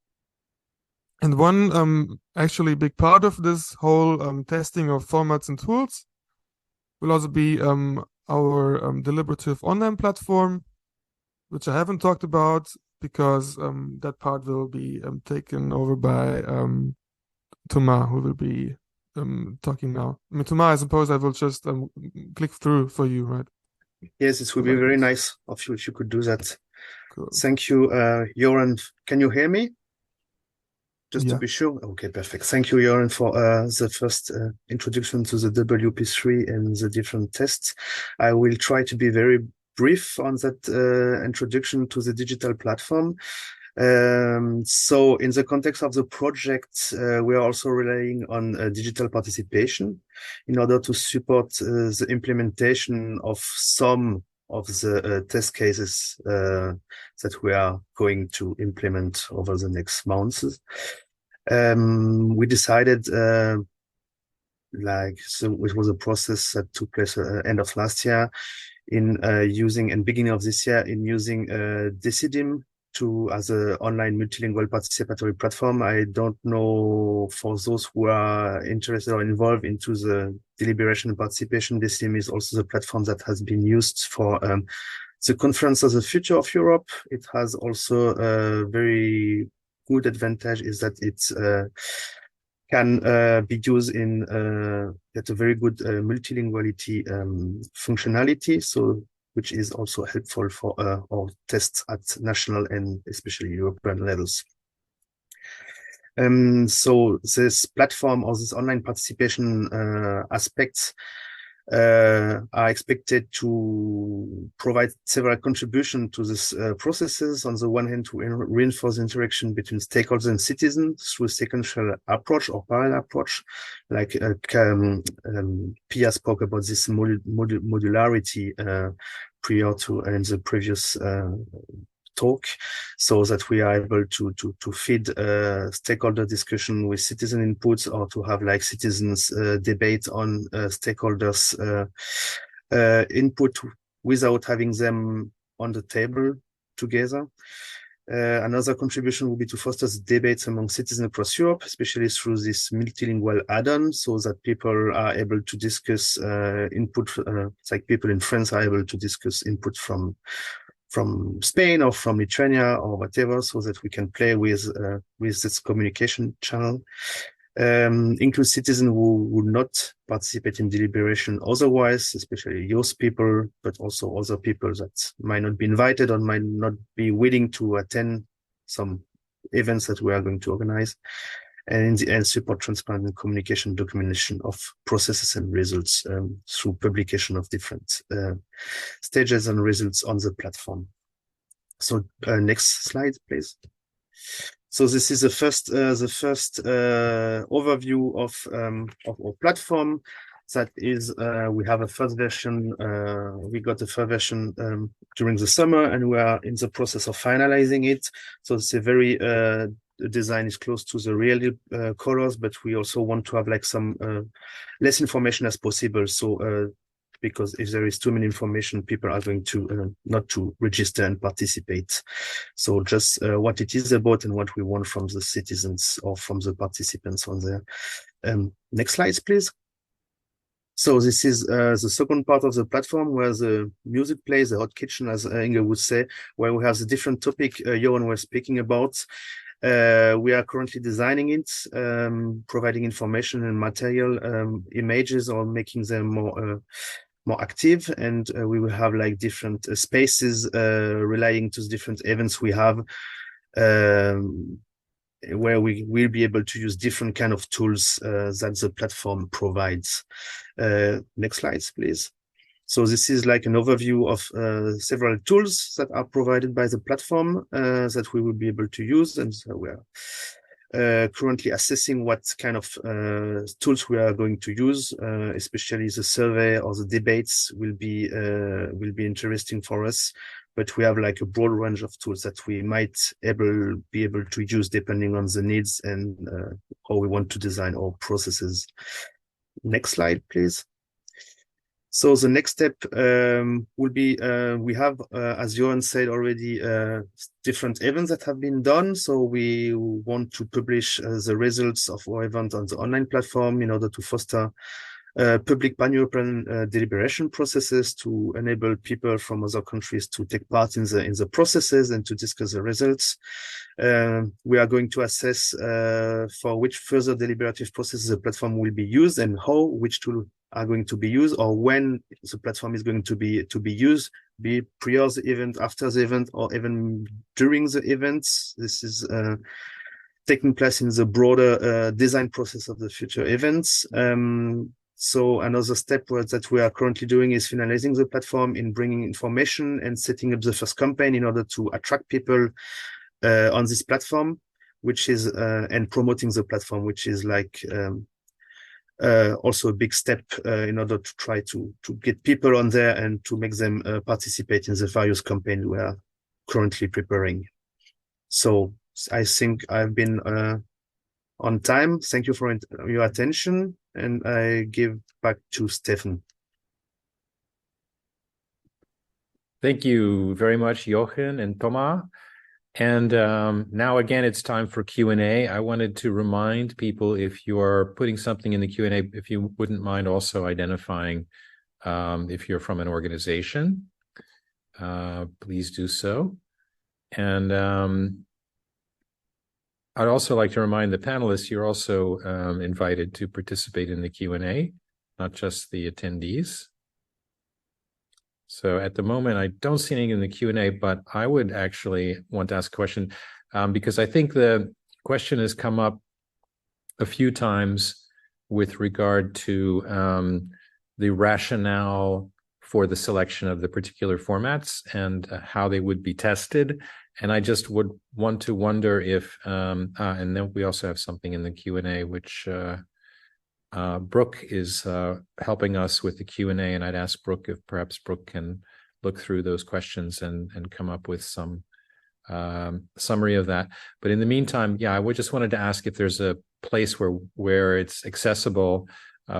And one actually big part of this whole testing of formats and tools will also be our deliberative online platform, which I haven't talked about, because that part will be taken over by Thomas, who will be talking now. I mean, Thomas, I suppose I will just click through for you, right? Yes, it would be very nice of you if you could do that. Cool. Thank you, Joran. Can you hear me? Just Yeah. to be sure. Okay, perfect. Thank you, Joran, for the first introduction to the WP3 and the different tests. I will try to be very brief on that introduction to the digital platform. So in the context of the project, we are also relying on digital participation in order to support the implementation of some of the test cases that we are going to implement over the next months. We decided so it was a process that took place end of last year in using and beginning of this year in using Decidim as an online multilingual participatory platform. I don't know, for those who are interested or involved into the deliberation and participation, Decidim is also the platform that has been used for the Conference of the Future of Europe. It has also a very good advantage is that it can be used in at a very good multilinguality functionality, so which is also helpful for our tests at national and especially European levels. So this platform or this online participation aspects are expected to provide several contributions to these processes. On the one hand, to reinforce the interaction between stakeholders and citizens through a sequential approach or parallel approach, like Pia spoke about this modularity prior to in the previous talk, so that we are able to feed stakeholder discussion with citizen inputs, or to have like citizens debate on stakeholders input without having them on the table together. Another contribution will be to foster the debates among citizens across Europe, especially through this multilingual add-on, so that people are able to discuss input, like people in France are able to discuss input from Spain or from Lithuania or whatever, so that we can play with this communication channel. Include citizens who would not participate in deliberation otherwise, especially youth people, but also other people that might not be invited or might not be willing to attend some events that we are going to organize. And in the end, support transparent communication, documentation of processes and results through publication of different stages and results on the platform. So next slide, please. So this is the first overview of our platform. That is, we have a first version. We got the first version during the summer, and we are in the process of finalizing it. So it's a very the design is close to the real colors, but we also want to have like some less information as possible. So because if there is too many information, people are going to not to register and participate. So just what it is about and what we want from the citizens or from the participants on there. Next slides, please. So this is the second part of the platform, where the music plays, the hot kitchen, as Inge would say, where we have the different topic Johan was speaking about. We are currently designing it, providing information and material, images, or making them more active, and we will have like different spaces relying to the different events we have, where we will be able to use different kind of tools that the platform provides. Next slides, please. So this is like an overview of several tools that are provided by the platform that we will be able to use, and so we are currently assessing what kind of tools we are going to use, especially the survey or the debates will be interesting for us. But we have like a broad range of tools that we might be able to use depending on the needs and how we want to design our processes. Next slide, please. So the next step will be, we have, as Johan said already, different events that have been done. So we want to publish the results of our event on the online platform in order to foster public pan-European deliberation processes to enable people from other countries to take part in the processes and to discuss the results. We are going to assess for which further deliberative processes the platform will be used and how, which tool are going to be used, or when the platform is going to be used, be it prior the event, after the event, or even during the events. This is taking place in the broader design process of the future events. So another step that we are currently doing is finalizing the platform in bringing information and setting up the first campaign in order to attract people on this platform, which is and promoting the platform, which is like also a big step in order to try to get people on there and to make them participate in the various campaigns we are currently preparing. So I think I've been on time. Thank you for your attention, and I give back to Stefan. Thank you very much, Jochen and Thomas. And now again, it's time for Q&A. I wanted to remind people, if you are putting something in the Q&A, if you wouldn't mind also identifying if you're from an organization, please do so. And I'd also like to remind the panelists, you're also invited to participate in the Q&A, not just the attendees. So at the moment, I don't see anything in the Q&A, but I would actually want to ask a question because I think the question has come up a few times with regard to the rationale for the selection of the particular formats and how they would be tested. And I just would want to wonder if, and then we also have something in the Q&A, which Brooke is helping us with the Q&A, and I'd ask Brooke if perhaps Brooke can look through those questions and come up with some summary of that. But in the meantime, yeah, I would just wanted to ask if there's a place where it's accessible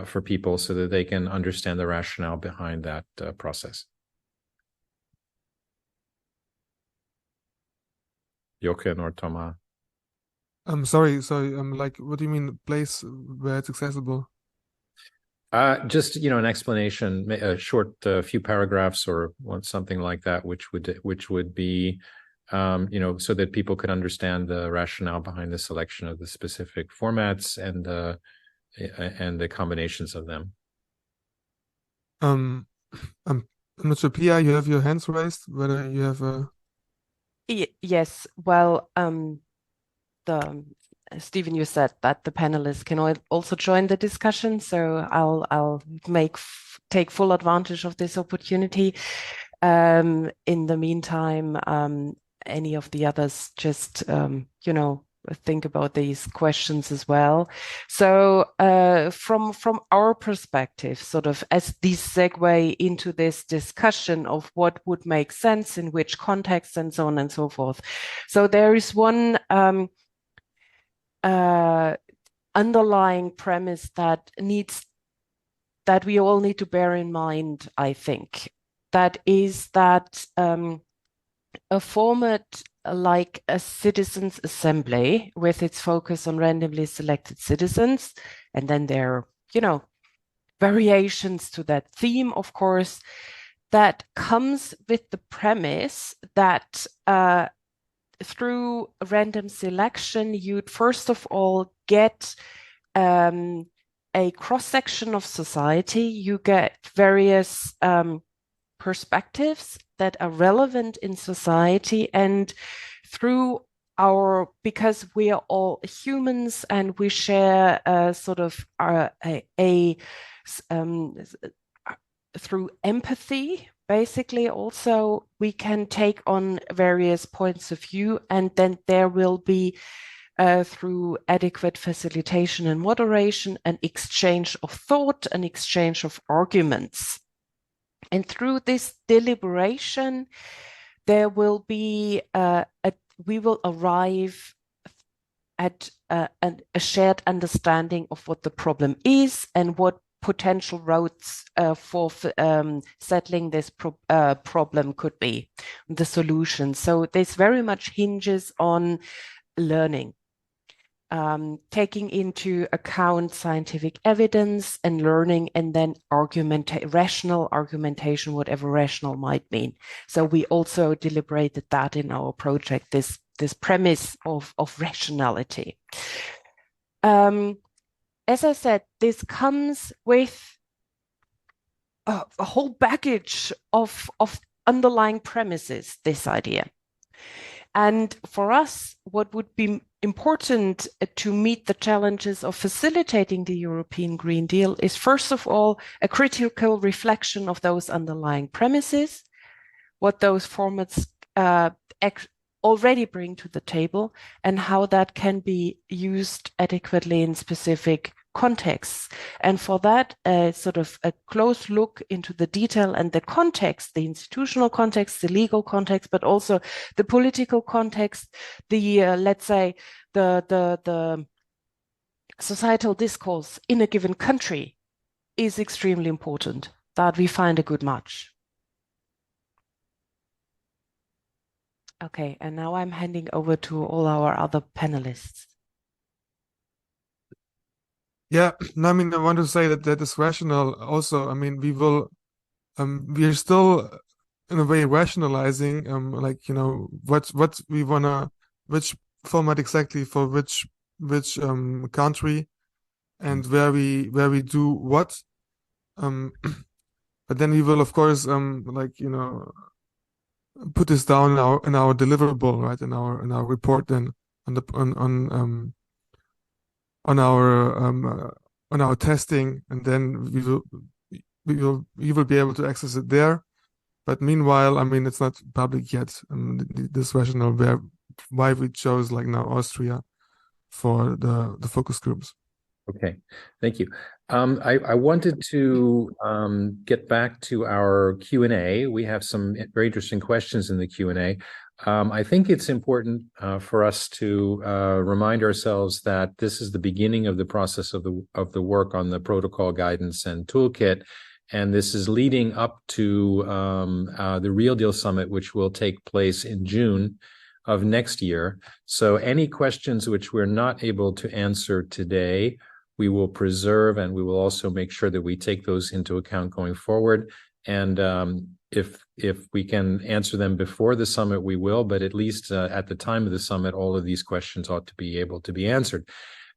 for people so that they can understand the rationale behind that process. Jochen or Thomas? I'm sorry. Like, what do you mean, place where it's accessible? Just, an explanation, a short few paragraphs or something like that, which would be, so that people could understand the rationale behind the selection of the specific formats and the combinations of them. I'm not sure, Pia, you have your hands raised, whether you have a... Yes, well, Stephen, you said that the panelists can also join the discussion, so I'll take full advantage of this opportunity. In the meantime, any of the others just think about these questions as well. So from our perspective, sort of as this segue into this discussion of what would make sense in which context and so on and so forth. So there is one underlying premise that we all need to bear in mind, I think. That is that a format like a citizens' assembly, with its focus on randomly selected citizens, and then there are, variations to that theme, of course, that comes with the premise that through random selection, you'd first of all get a cross-section of society. You get various perspectives that are relevant in society, and because we are all humans and we share through empathy, basically, also we can take on various points of view, and then there will be through adequate facilitation and moderation an exchange of thought, an exchange of arguments. And through this deliberation, there will be we will arrive at a shared understanding of what the problem is and what potential routes for settling this problem could be, the solution. So this very much hinges on learning. taking into account scientific evidence and learning, and then rational argumentation, whatever rational might mean. So we also deliberated that in our project, this premise of rationality. As I said, this comes with a whole baggage of underlying premises, this idea. And for us, what would be important to meet the challenges of facilitating the European Green Deal is, first of all, a critical reflection of those underlying premises, what those formats already bring to the table, and how that can be used adequately in specific contexts. And for that, sort of a close look into the detail and the context, the institutional context, the legal context, but also the political context, the let's say the societal discourse in a given country is extremely important, that we find a good match. Okay, and now I'm handing over to all our other panelists. Yeah, no, I mean, I want to say that is rational also. I mean, we are still in a way rationalizing, like, you know, what we wanna, which format exactly for which country, and where we do what. But then we will, of course, like, you know, put this down in our deliverable, right, in our report, then on our testing, and then you will be able to access it there. But meanwhile, I mean, it's not public yet. This rationale why we chose, like, now Austria for the focus groups. Okay, thank you. I wanted to get back to our Q&A. We have some very interesting questions in the Q&A. I think it's important for us to remind ourselves that this is the beginning of the process of the work on the protocol guidance and toolkit, and this is leading up to the Real Deal Summit, which will take place in June of next year. So any questions which we're not able to answer today, we will preserve, and we will also make sure that we take those into account going forward. And if we can answer them before the summit, we will, but at least at the time of the summit, all of these questions ought to be able to be answered.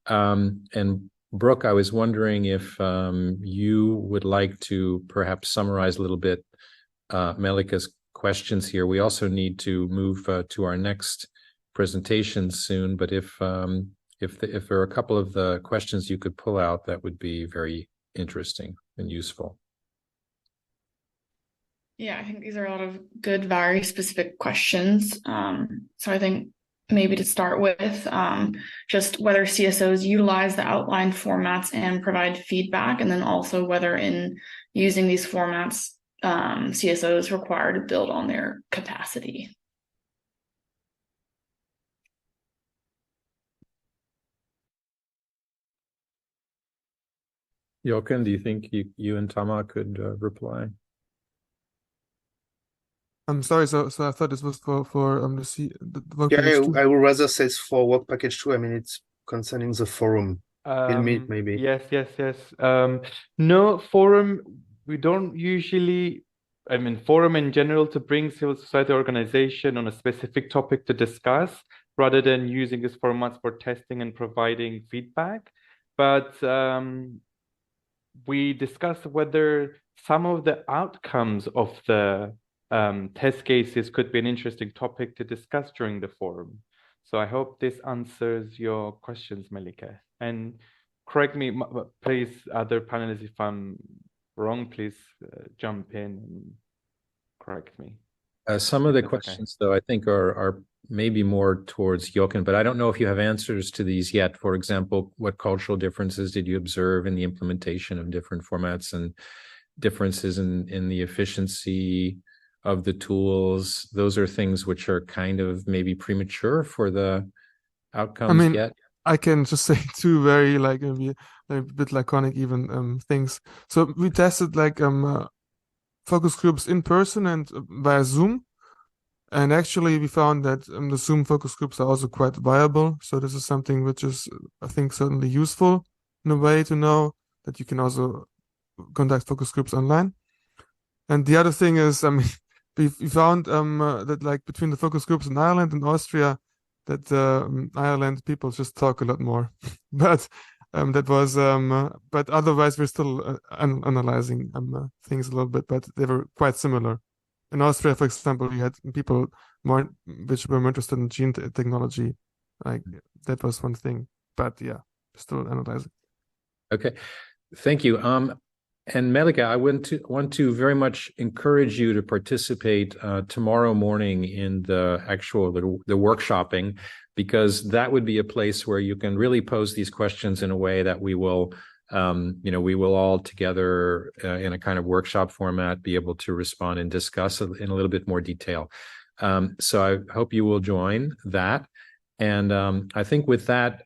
And Brooke, I was wondering if you would like to perhaps summarize a little bit Melika's questions here. We also need to move to our next presentation soon, but if there are a couple of the questions you could pull out, that would be very interesting and useful. Yeah, I think these are a lot of good, very specific questions. So I think maybe to start with, just whether CSOs utilize the outlined formats and provide feedback, and then also whether in using these formats, CSOs require to build on their capacity. Jochen, do you think you and Tama could reply? I'm sorry, so I thought this was for the work Yeah, package 2. I would rather say it's for work package 2. I mean, it's concerning the forum. Maybe. Yes. No, forum, we don't usually, I mean, forum in general to bring civil society organization on a specific topic to discuss, rather than using these formats for testing and providing feedback. But we discussed whether some of the outcomes of the test cases could be an interesting topic to discuss during the forum. So I hope this answers your questions, Melika. And correct me, please, other panelists, if I'm wrong, please jump in and correct me. Some of the questions, though, I think are maybe more towards Jochen, but I don't know if you have answers to these yet. For example, what cultural differences did you observe in the implementation of different formats, and differences in the efficiency of the tools? Those are things which are kind of maybe premature for the outcomes yet. I can just say two very, like, maybe a bit laconic even things. So we tested, like, focus groups in person and via Zoom. And actually, we found that the Zoom focus groups are also quite viable. So this is something which is, I think, certainly useful in a way to know that you can also conduct focus groups online. And the other thing is, I mean, we found that like between the focus groups in Ireland and Austria, that Ireland people just talk a lot more. But that was, but otherwise we're still analyzing things a little bit, but they were quite similar. In Austria, for example, you had people more which were more interested in gene technology. Like that was one thing. But yeah, still analyzing. Okay, thank you. And Melika, I want to very much encourage you to participate tomorrow morning in the workshopping, because that would be a place where you can really pose these questions in a way that we will, we will all together in a kind of workshop format be able to respond and discuss in a little bit more detail. So I hope you will join that. And I think with that,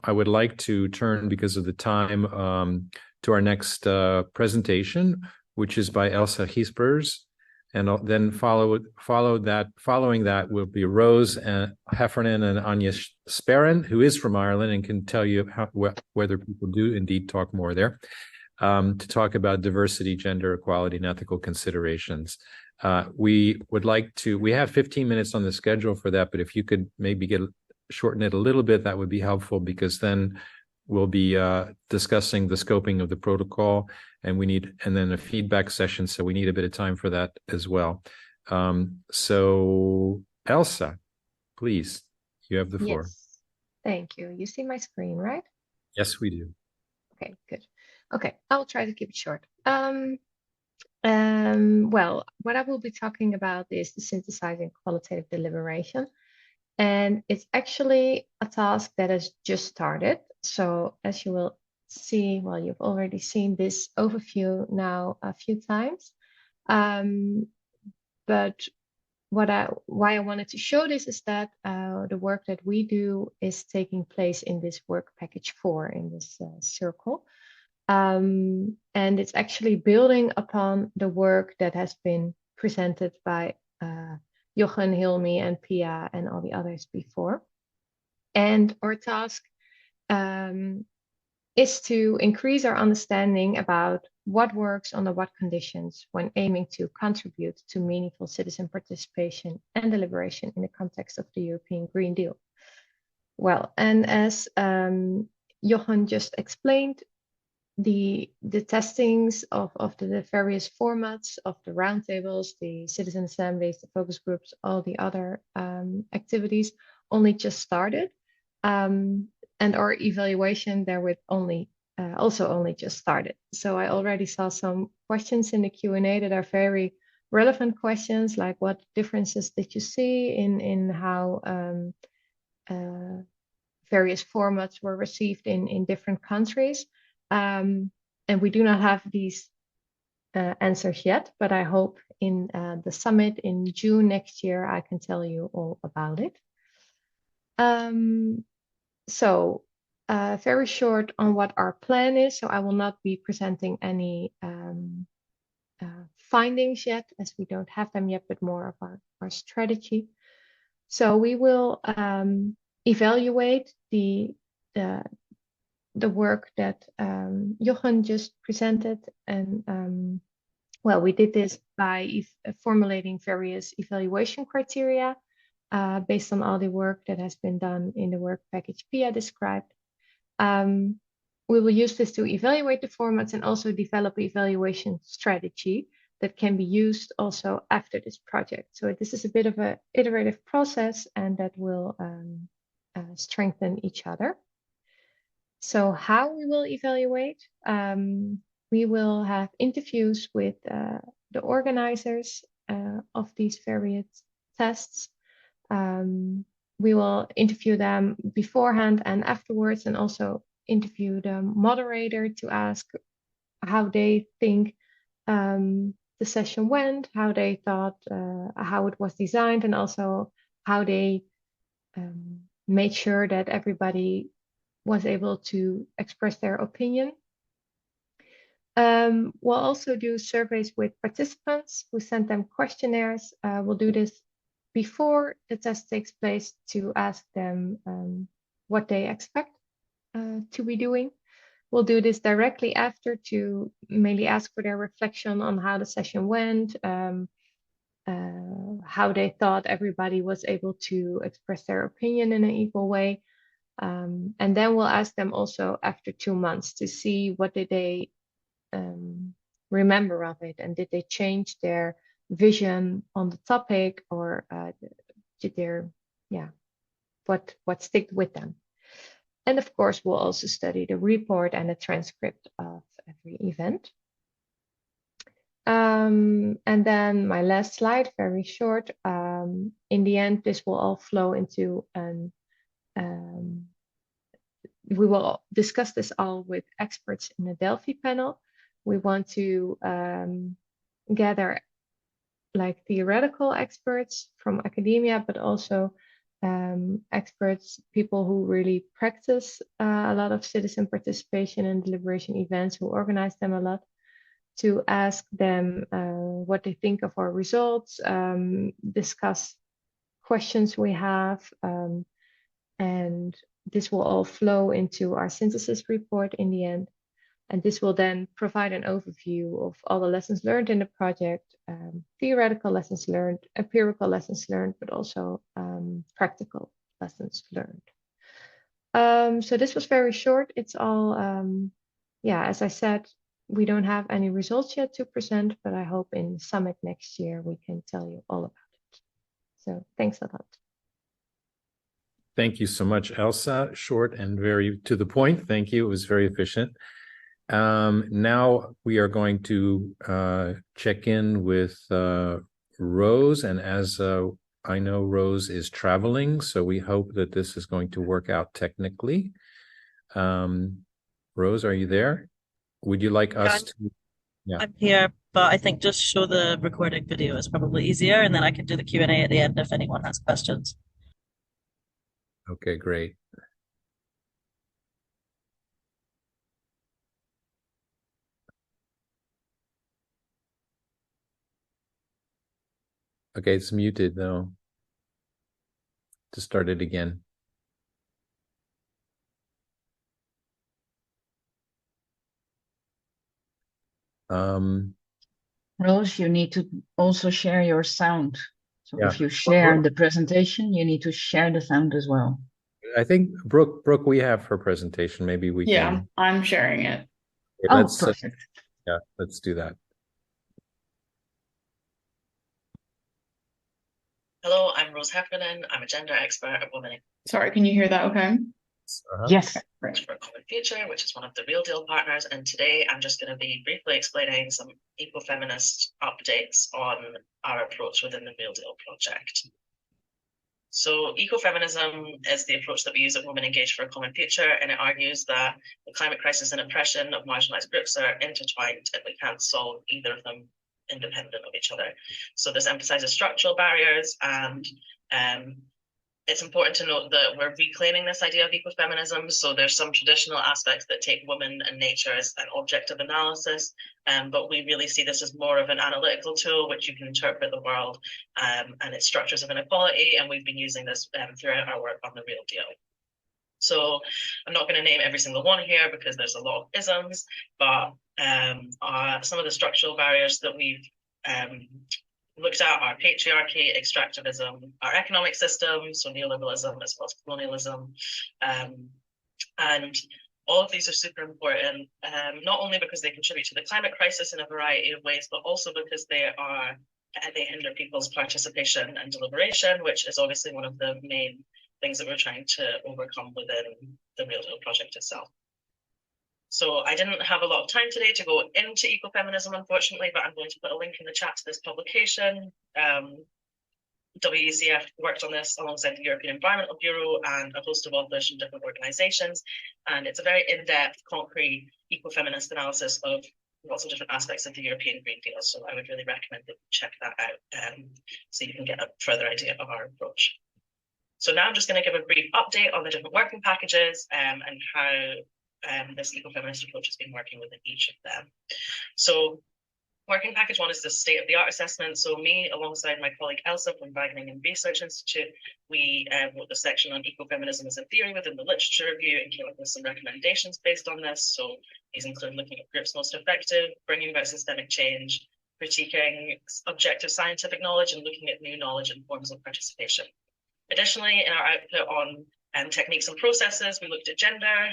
I would like to turn, because of the time, to our next presentation, which is by Elsa Giespers, and then following that will be Rose Heffernan and Anya Sperrin, who is from Ireland and can tell you whether people do indeed talk more there, to talk about diversity, gender equality, and ethical considerations. We have 15 minutes on the schedule for that, but if you could maybe shorten it a little bit, that would be helpful, because then we'll be discussing the scoping of the protocol, and then a feedback session. So we need a bit of time for that as well. So Elsa, please, you have the floor. Yes, thank you. You see my screen, right? Yes, we do. Okay, good. Okay, I'll try to keep it short. Well, what I will be talking about is the synthesizing qualitative deliberation. And it's actually a task that has just started. So as you will see, well, you've already seen this overview now a few times. But why I wanted to show this is that the work that we do is taking place in this work package 4 in this circle. And it's actually building upon the work that has been presented by Jochen, Hilmi, and Pia, and all the others before. And our task is to increase our understanding about what works under what conditions when aiming to contribute to meaningful citizen participation and deliberation in the context of the European Green Deal. Well, and as Jochen just explained, the testings of the various formats of the roundtables, the citizen assemblies, the focus groups, all the other activities only just started. And our evaluation therewith also only just started. So I already saw some questions in the Q&A that are very relevant questions, like what differences did you see in how various formats were received in different countries. And we do not have these answers yet, but I hope in the summit in June next year, I can tell you all about it. So very short on what our plan is. So I will not be presenting any findings yet, as we don't have them yet, but more of our strategy. So we will evaluate the work that Jochen just presented. And well, we did this by formulating various evaluation criteria based on all the work that has been done in the work package Pia described. We will use this to evaluate the formats and also develop an evaluation strategy that can be used also after this project. So this is a bit of an iterative process, and that will strengthen each other. So how we will evaluate, we will have interviews with the organizers of these various tests. We will interview them beforehand and afterwards, and also interview the moderator to ask how they think the session went, how they thought, how it was designed, and also how they made sure that everybody was able to express their opinion. We'll also do surveys with participants. We send them questionnaires. We'll do this before the test takes place to ask them what they expect to be doing. We'll do this directly after to mainly ask for their reflection on how the session went, how they thought everybody was able to express their opinion in an equal way. And then we'll ask them also after 2 months to see what did they remember of it, and did they change their vision on the topic, or did their what stick with them. And of course, we'll also study the report and the transcript of every event. And then my last slide, very short. In the end, this will all flow into an we will discuss this all with experts in the Delphi panel. We want to gather like theoretical experts from academia, but also experts, people who really practice a lot of citizen participation and deliberation events, who organize them a lot, to ask them what they think of our results, discuss questions we have, and this will all flow into our synthesis report in the end. And this will then provide an overview of all the lessons learned in the project, theoretical lessons learned, empirical lessons learned, but also practical lessons learned. So this was very short. It's all, as I said, we don't have any results yet to present, but I hope in the summit next year we can tell you all about it. So thanks a lot. Thank you so much, Elsa. Short and very to the point. Thank you. It was very efficient. Now we are going to check in with Rose, and as I know, Rose is traveling, so we hope that this is going to work out technically. Rose, are you there? Would you like us to? Yeah. I'm here, but I think just show the recorded video is probably easier, and then I can do the Q&A at the end if anyone has questions. Okay, great. Okay, it's muted though. To start it again. Rose, you need to also share your sound. So Yeah. if you share the presentation, you need to share the sound as well. I think Brooke, we have her presentation. Maybe we can. I'm sharing it. Let's, perfect. Let's do that. Hello, I'm Rose Heffernan. I'm a gender expert at Women. Sorry, can you hear that okay? Yes. For a Common Future, which is one of the Real Deal partners. And today I'm just going to be briefly explaining some ecofeminist updates on our approach within the Real Deal project. So ecofeminism is the approach that we use at Women Engaged for a Common Future, and it argues that the climate crisis and oppression of marginalized groups are intertwined and we can't solve either of them independent of each other. So this emphasizes structural barriers, and it's important to note that we're reclaiming this idea of ecofeminism. So there's some traditional aspects that take women and nature as an object of analysis, but we really see this as more of an analytical tool which you can interpret the world and its structures of inequality, and we've been using this throughout our work on the Real Deal. So I'm not going to name every single one here because there's a lot of isms, but some of the structural barriers that we've looked at are patriarchy, extractivism, our economic system, so neoliberalism as well as colonialism. And all of these are super important, not only because they contribute to the climate crisis in a variety of ways, but also because they hinder people's participation and deliberation, which is obviously one of the main things that we're trying to overcome within the Real Deal project itself. So I didn't have a lot of time today to go into ecofeminism, unfortunately, but I'm going to put a link in the chat to this publication. WECF worked on this alongside the European Environmental Bureau and a host of authors from different organizations. And it's a very in-depth, concrete ecofeminist analysis of lots of different aspects of the European Green Deal. So I would really recommend that you check that out so you can get a further idea of our approach. So now I'm just going to give a brief update on the different working packages and how this ecofeminist approach has been working within each of them. So Working package 1 is the state-of-the-art assessment. So me, alongside my colleague Elsa from Wageningen Research Institute, we wrote the section on ecofeminism as a theory within the literature review and came up with some recommendations based on this. So these include looking at groups most effective, bringing about systemic change, critiquing objective scientific knowledge, and looking at new knowledge and forms of participation. Additionally, in our output on techniques and processes, we looked at gender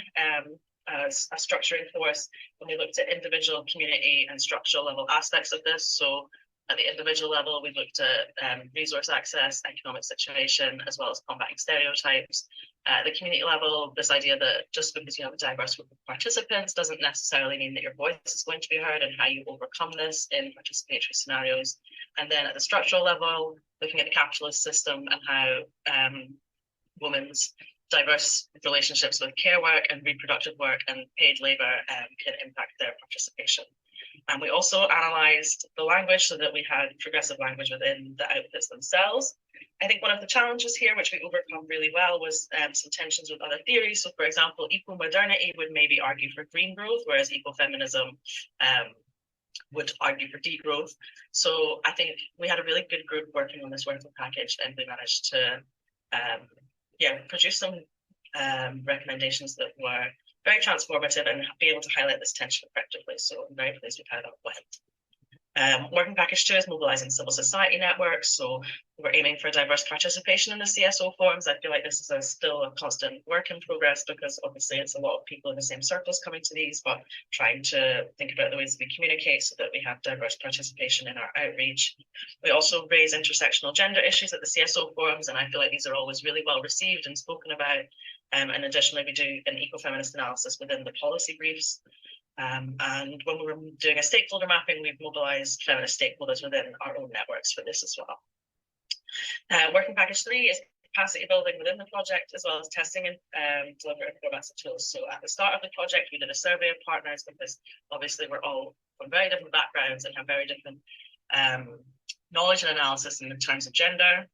as a structuring force, and we looked at individual, community, and structural level aspects of this. So at the individual level, we looked at resource access, economic situation, as well as combating stereotypes. At the community level, this idea that just because you have a diverse group of participants doesn't necessarily mean that your voice is going to be heard, and how you overcome this in participatory scenarios. And then at the structural level, looking at the capitalist system and how women's diverse relationships with care work and reproductive work and paid labor can impact their participation. And we also analysed the language so that we had progressive language within the outputs themselves. I think one of the challenges here, which we overcome really well, was some tensions with other theories. So for example, eco-modernity would maybe argue for green growth, whereas ecofeminism would argue for degrowth. So I think we had a really good group working on this working package, and we managed to produce some recommendations that were very transformative and be able to highlight this tension effectively. So I'm very pleased with how that went. Working package 2 is mobilizing civil society networks. So we're aiming for diverse participation in the CSO forums. I feel like this is still a constant work in progress, because obviously it's a lot of people in the same circles coming to these, but trying to think about the ways that we communicate so that we have diverse participation in our outreach. We also raise intersectional gender issues at the CSO forums, and I feel like these are always really well received and spoken about. And additionally, we do an ecofeminist analysis within the policy briefs. And when we were doing a stakeholder mapping, we've mobilized feminist stakeholders within our own networks for this as well. Working package 3 is capacity building within the project, as well as testing and delivering formats and tools. So at the start of the project, we did a survey of partners, because obviously we're all from very different backgrounds and have very different knowledge and analysis in terms of gender.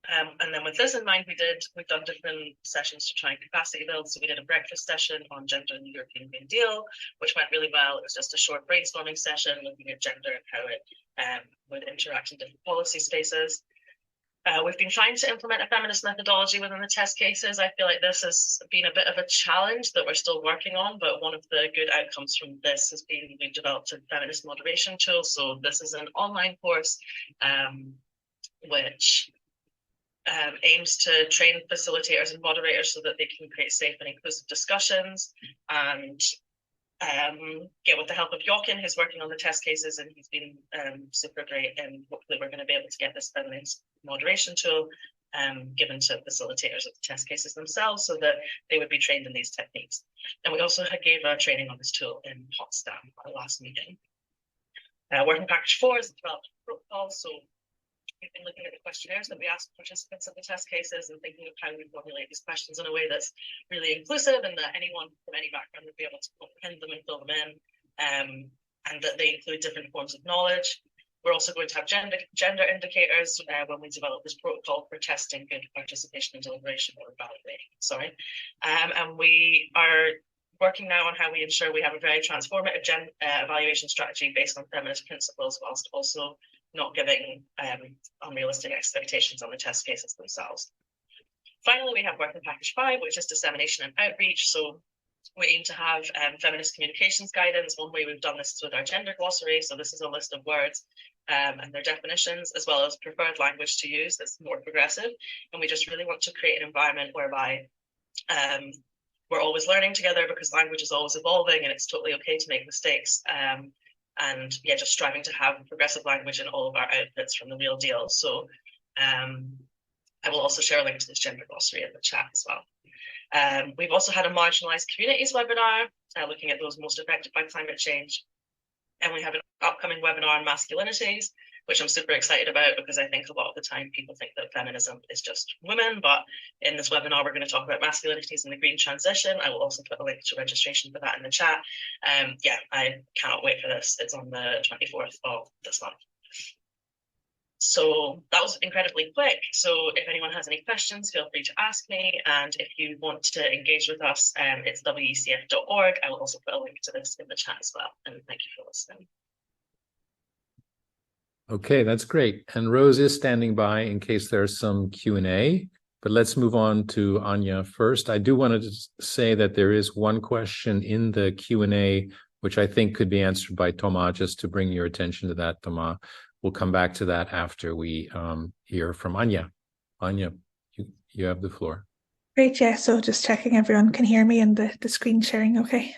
And then with this in mind, we've done different sessions to try and capacity build. So we did a breakfast session on gender in the European Green Deal, which went really well. It was just a short brainstorming session looking at gender and how it would interact in different policy spaces. We've been trying to implement a feminist methodology within the test cases. I feel like this has been a bit of a challenge that we're still working on, but one of the good outcomes from this has been we've developed a feminist moderation tool. So this is an online course which aims to train facilitators and moderators so that they can create safe and inclusive discussions. And with the help of Jochen, who's working on the test cases, and he's been super great, and hopefully we're going to be able to get this feminist moderation tool given to facilitators of the test cases themselves so that they would be trained in these techniques. And we also gave a training on this tool in Potsdam, our last meeting. Working package 4 is the development protocol. So we've been looking at the questionnaires that we ask participants of the test cases and thinking of how we formulate these questions in a way that's really inclusive and that anyone from any background would be able to comprehend them and fill them in, and that they include different forms of knowledge. We're also going to have gender indicators when we develop this protocol for testing good participation and deliberation, or evaluating, and we are working now on how we ensure we have a very transformative evaluation strategy based on feminist principles, whilst also not giving unrealistic expectations on the test cases themselves. Finally, we have working package 5, which is dissemination and outreach. So we aim to have feminist communications guidance. One way we've done this is with our gender glossary. So this is a list of words and their definitions, as well as preferred language to use that's more progressive. And we just really want to create an environment whereby we're always learning together, because language is always evolving and it's totally okay to make mistakes. And just striving to have progressive language in all of our outputs from the real deal. So I will also share a link to this gender glossary in the chat as well. We've also had a marginalized communities webinar, looking at those most affected by climate change. And we have an upcoming webinar on masculinities, which I'm super excited about, because I think a lot of the time people think that feminism is just women, but in this webinar, we're going to talk about masculinities and the green transition. I will also put a link to registration for that in the chat. I cannot wait for this. It's on the 24th of this month. So that was incredibly quick. So if anyone has any questions, feel free to ask me. And if you want to engage with us, it's wecf.org. I will also put a link to this in the chat as well. And thank you for listening. Okay, that's great. And Rose is standing by in case there's some Q&A, but let's move on to Anya first. I do want to say that there is one question in the Q&A, which I think could be answered by Thomas, just to bring your attention to that, Thomas. We'll come back to that after we hear from Anya. Anya, you have the floor. Great, yeah, so just checking everyone can hear me and the screen sharing okay.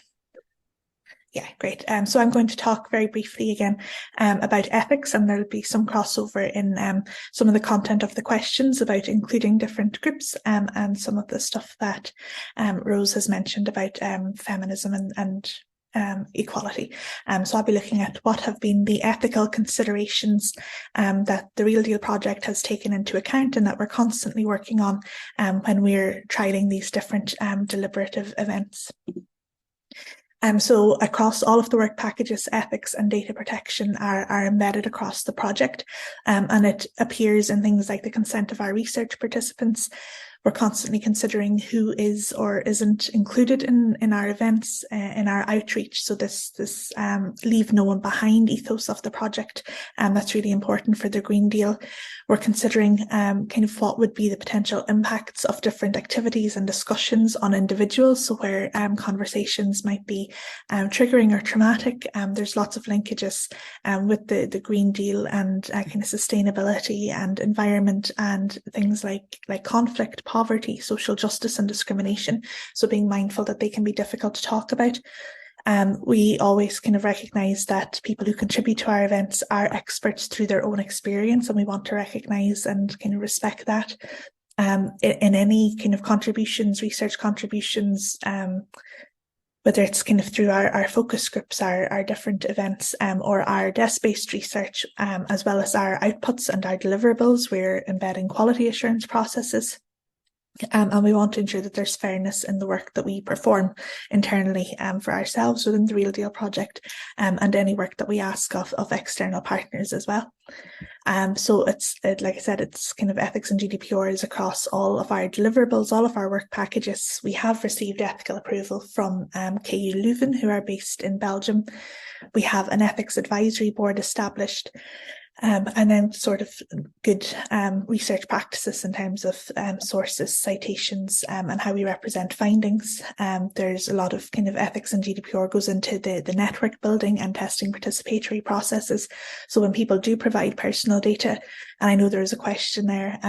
Yeah, great. So I'm going to talk very briefly again about ethics, and there'll be some crossover in some of the content of the questions about including different groups and some of the stuff that Rose has mentioned about feminism and equality. So I'll be looking at what have been the ethical considerations that the Real Deal project has taken into account and that we're constantly working on when we're trialing these different deliberative events. So across all of the work packages, ethics and data protection are embedded across the project, and it appears in things like the consent of our research participants. We're constantly considering who is or isn't included in our events, in our outreach. So this leave no one behind ethos of the project, that's really important for the Green Deal. We're considering kind of what would be the potential impacts of different activities and discussions on individuals. So where conversations might be triggering or traumatic. There's lots of linkages with the Green Deal and kind of sustainability and environment and things like conflict, poverty, social justice and discrimination. So being mindful that they can be difficult to talk about. We always kind of recognise that people who contribute to our events are experts through their own experience, and we want to recognise and kind of respect that. In any kind of contributions, research contributions, whether it's kind of through our focus groups, our different events, or our desk-based research, as well as our outputs and our deliverables, we're embedding quality assurance processes. And we want to ensure that there's fairness in the work that we perform internally for ourselves within the Real Deal project, and any work that we ask of external partners as well. So like I said, it's kind of ethics and GDPR is across all of our deliverables, all of our work packages. We have received ethical approval from KU Leuven, who are based in Belgium. We have an ethics advisory board established. And then sort of good research practices in terms of sources, citations, and how we represent findings. There's a lot of kind of ethics and GDPR goes into the network building and testing participatory processes. So when people do provide personal data, and I know there is a question there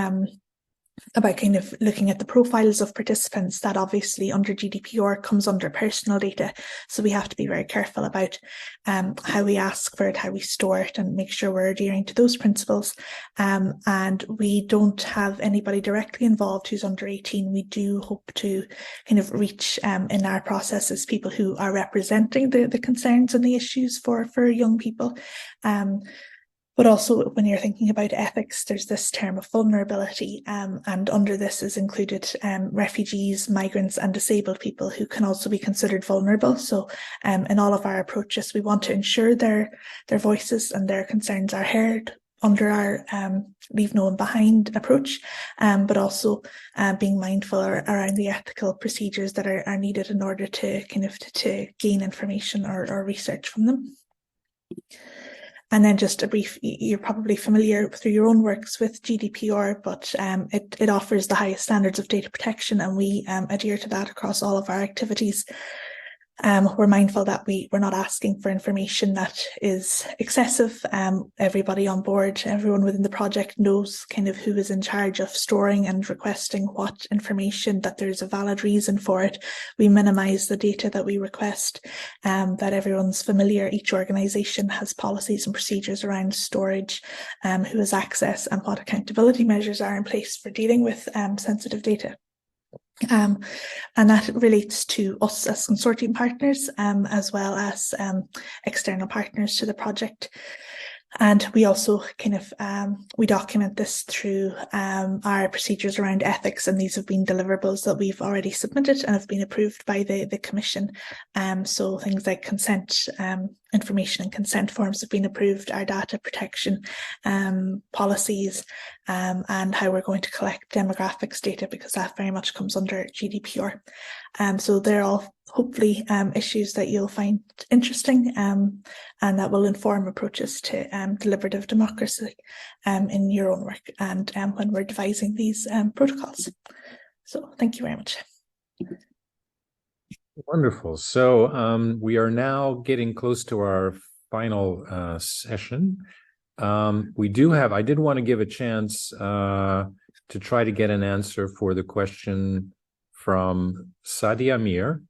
about kind of looking at the profiles of participants, that obviously under GDPR comes under personal data. So we have to be very careful about how we ask for it, how we store it, and make sure we're adhering to those principles. And we don't have anybody directly involved who's under 18. We do hope to kind of reach in our processes people who are representing the concerns and the issues for young people. But also when you're thinking about ethics, there's this term of vulnerability, and under this is included refugees, migrants and disabled people who can also be considered vulnerable. So in all of our approaches, we want to ensure their voices and their concerns are heard under our leave no one behind approach, but also being mindful around the ethical procedures that are needed in order to kind of to gain information or research from them. And then just a brief, you're probably familiar through your own works with GDPR, but it offers the highest standards of data protection, and we adhere to that across all of our activities. We're mindful that we're not asking for information that is excessive. Everybody on board, everyone within the project knows kind of who is in charge of storing and requesting what information, that there's a valid reason for it. We minimize the data that we request, that everyone's familiar. Each organization has policies and procedures around storage, who has access, and what accountability measures are in place for dealing with sensitive data. And that relates to us as consortium partners, as well as external partners to the project. And we also kind of, we document this through our procedures around ethics, and these have been deliverables that we've already submitted and have been approved by the Commission. So things like consent, information and consent forms have been approved, our data protection policies, and how we're going to collect demographics data, because that very much comes under GDPR. So they're all hopefully issues that you'll find interesting and that will inform approaches to deliberative democracy in your own work and when we're devising these protocols. So thank you very much. Wonderful. So we are now getting close to our final session. I did want to give a chance to try to get an answer for the question from Sadia Mir.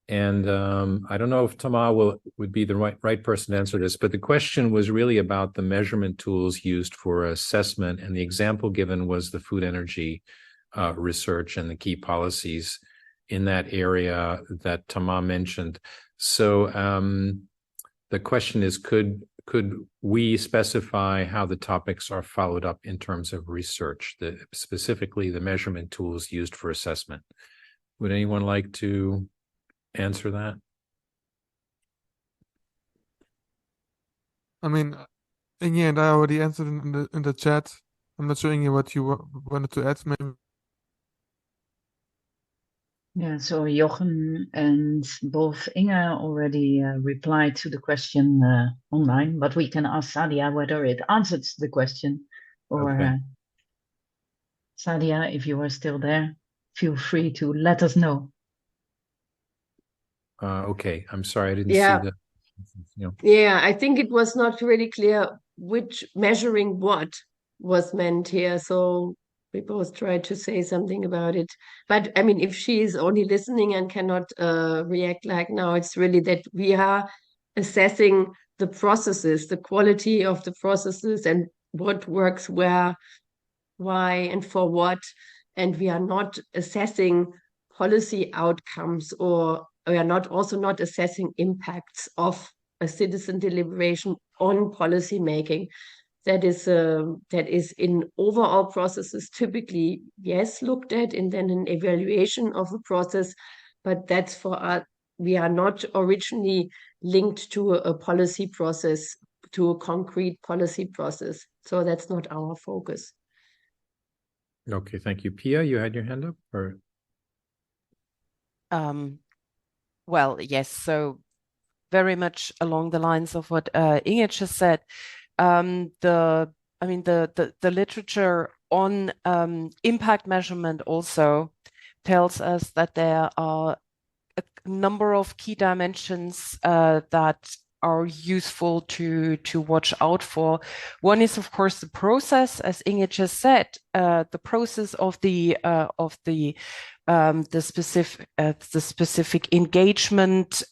And I don't know if Tama would be the right person to answer this, but the question was really about the measurement tools used for assessment. And the example given was the food energy research and the key policies in that area that Tama mentioned. So the question is, could we specify how the topics are followed up in terms of research, specifically the measurement tools used for assessment? Would anyone like to answer that? I mean, Inge and I already answered in the chat. I'm not sure, Inge, what you wanted to add, maybe. Yeah, so Jochen and both Inge already replied to the question online, but we can ask Sadia whether it answered the question. Or Okay. Sadia, if you are still there, feel free to let us know. Okay, I'm sorry, I didn't Yeah. see that. Yeah, I think it was not really clear which measuring what was meant here. So we both tried to say something about it. But I mean, if she is only listening and cannot react like now, it's really that we are assessing the processes, the quality of the processes and what works where, why, and for what. And we are not assessing policy outcomes, or we are not assessing impacts of a citizen deliberation on policy making. That is in overall processes typically, yes, looked at, and then an evaluation of a process. But that's for us, we are not originally linked to a policy process, to a concrete policy process. So that's not our focus. Okay, thank you. Pia, you had your hand up? Or well, yes, so very much along the lines of what Inge just said. The literature on impact measurement also tells us that there are a number of key dimensions that are useful to watch out for. One is, of course, the process, as Inge just said, the process of the specific engagement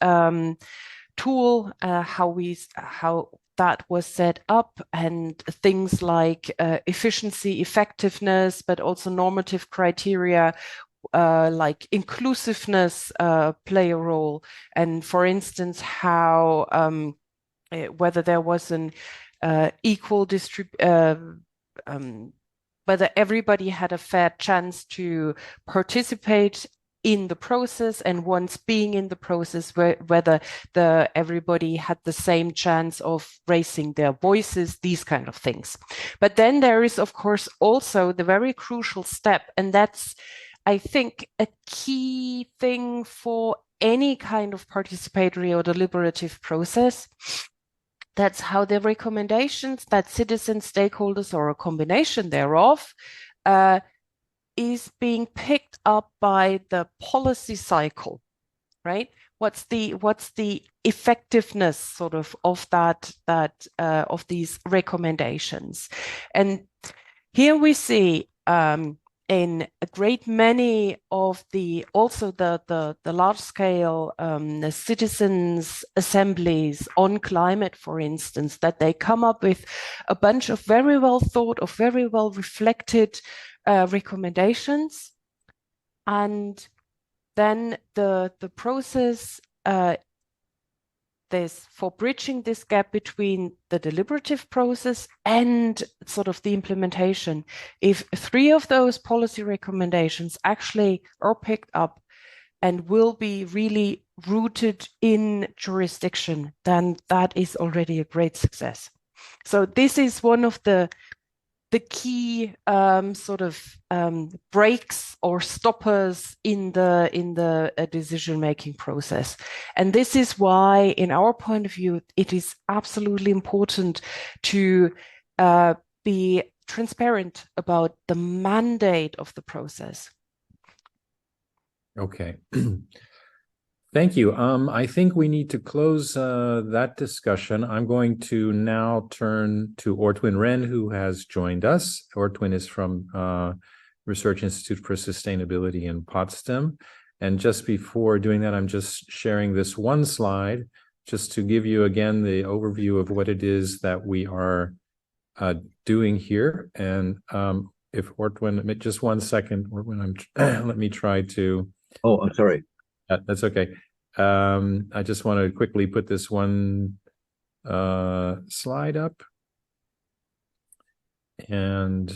tool, how that was set up, and things like efficiency, effectiveness, but also normative criteria like inclusiveness play a role. And for instance, how whether there was an equal whether everybody had a fair chance to participate in the process, and once being in the process, whether everybody had the same chance of raising their voices, these kind of things. But then there is, of course, also the very crucial step, and that's, I think, a key thing for any kind of participatory or deliberative process. That's how the recommendations that citizens, stakeholders, or a combination thereof is being picked up by the policy cycle, right? What's the effectiveness sort of that of these recommendations? And here we see in a great many of the large scale citizens assemblies on climate, for instance, that they come up with a bunch of very well thought of, very well reflected recommendations, and then the process for bridging this gap between the deliberative process and sort of the implementation. If 3 of those policy recommendations actually are picked up and will be really rooted in jurisdiction, then that is already a great success. So this is one of the the key sort of breaks or stoppers in the decision-making process. And this is why, in our point of view, it is absolutely important to be transparent about the mandate of the process. Okay. Thank you. I think we need to close that discussion. I'm going to now turn to Ortwin Wren, who has joined us. Ortwin is from Research Institute for Sustainability in Potsdam. And just before doing that, I'm just sharing this one slide just to give you again the overview of what it is that we are doing here. And if Ortwin, just 1 second, Ortwin, let me try to. Oh, I'm sorry. That's okay. I just want to quickly put this one slide up. And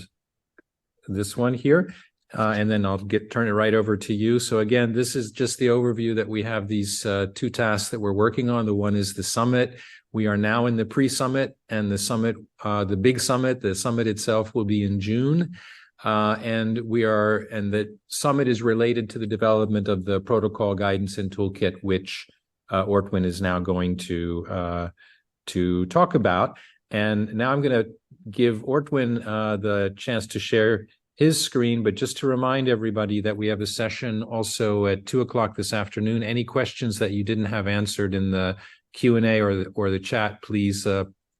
this one here. And then I'll turn it right over to you. So again, this is just the overview that we have these two tasks that we're working on. The one is the summit. We are now in the pre-summit, and the summit, the big summit, the summit itself will be in June. And the summit is related to the development of the protocol guidance and toolkit, which Ortwin is now going to talk about. And now I'm going to give Ortwin the chance to share his screen, but just to remind everybody that we have a session also at 2:00 this afternoon. Any questions that you didn't have answered in the Q&A or the chat, please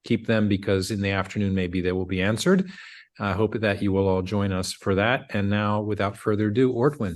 keep them, because in the afternoon maybe they will be answered. I hope that you will all join us for that. And now, without further ado, Ortwin.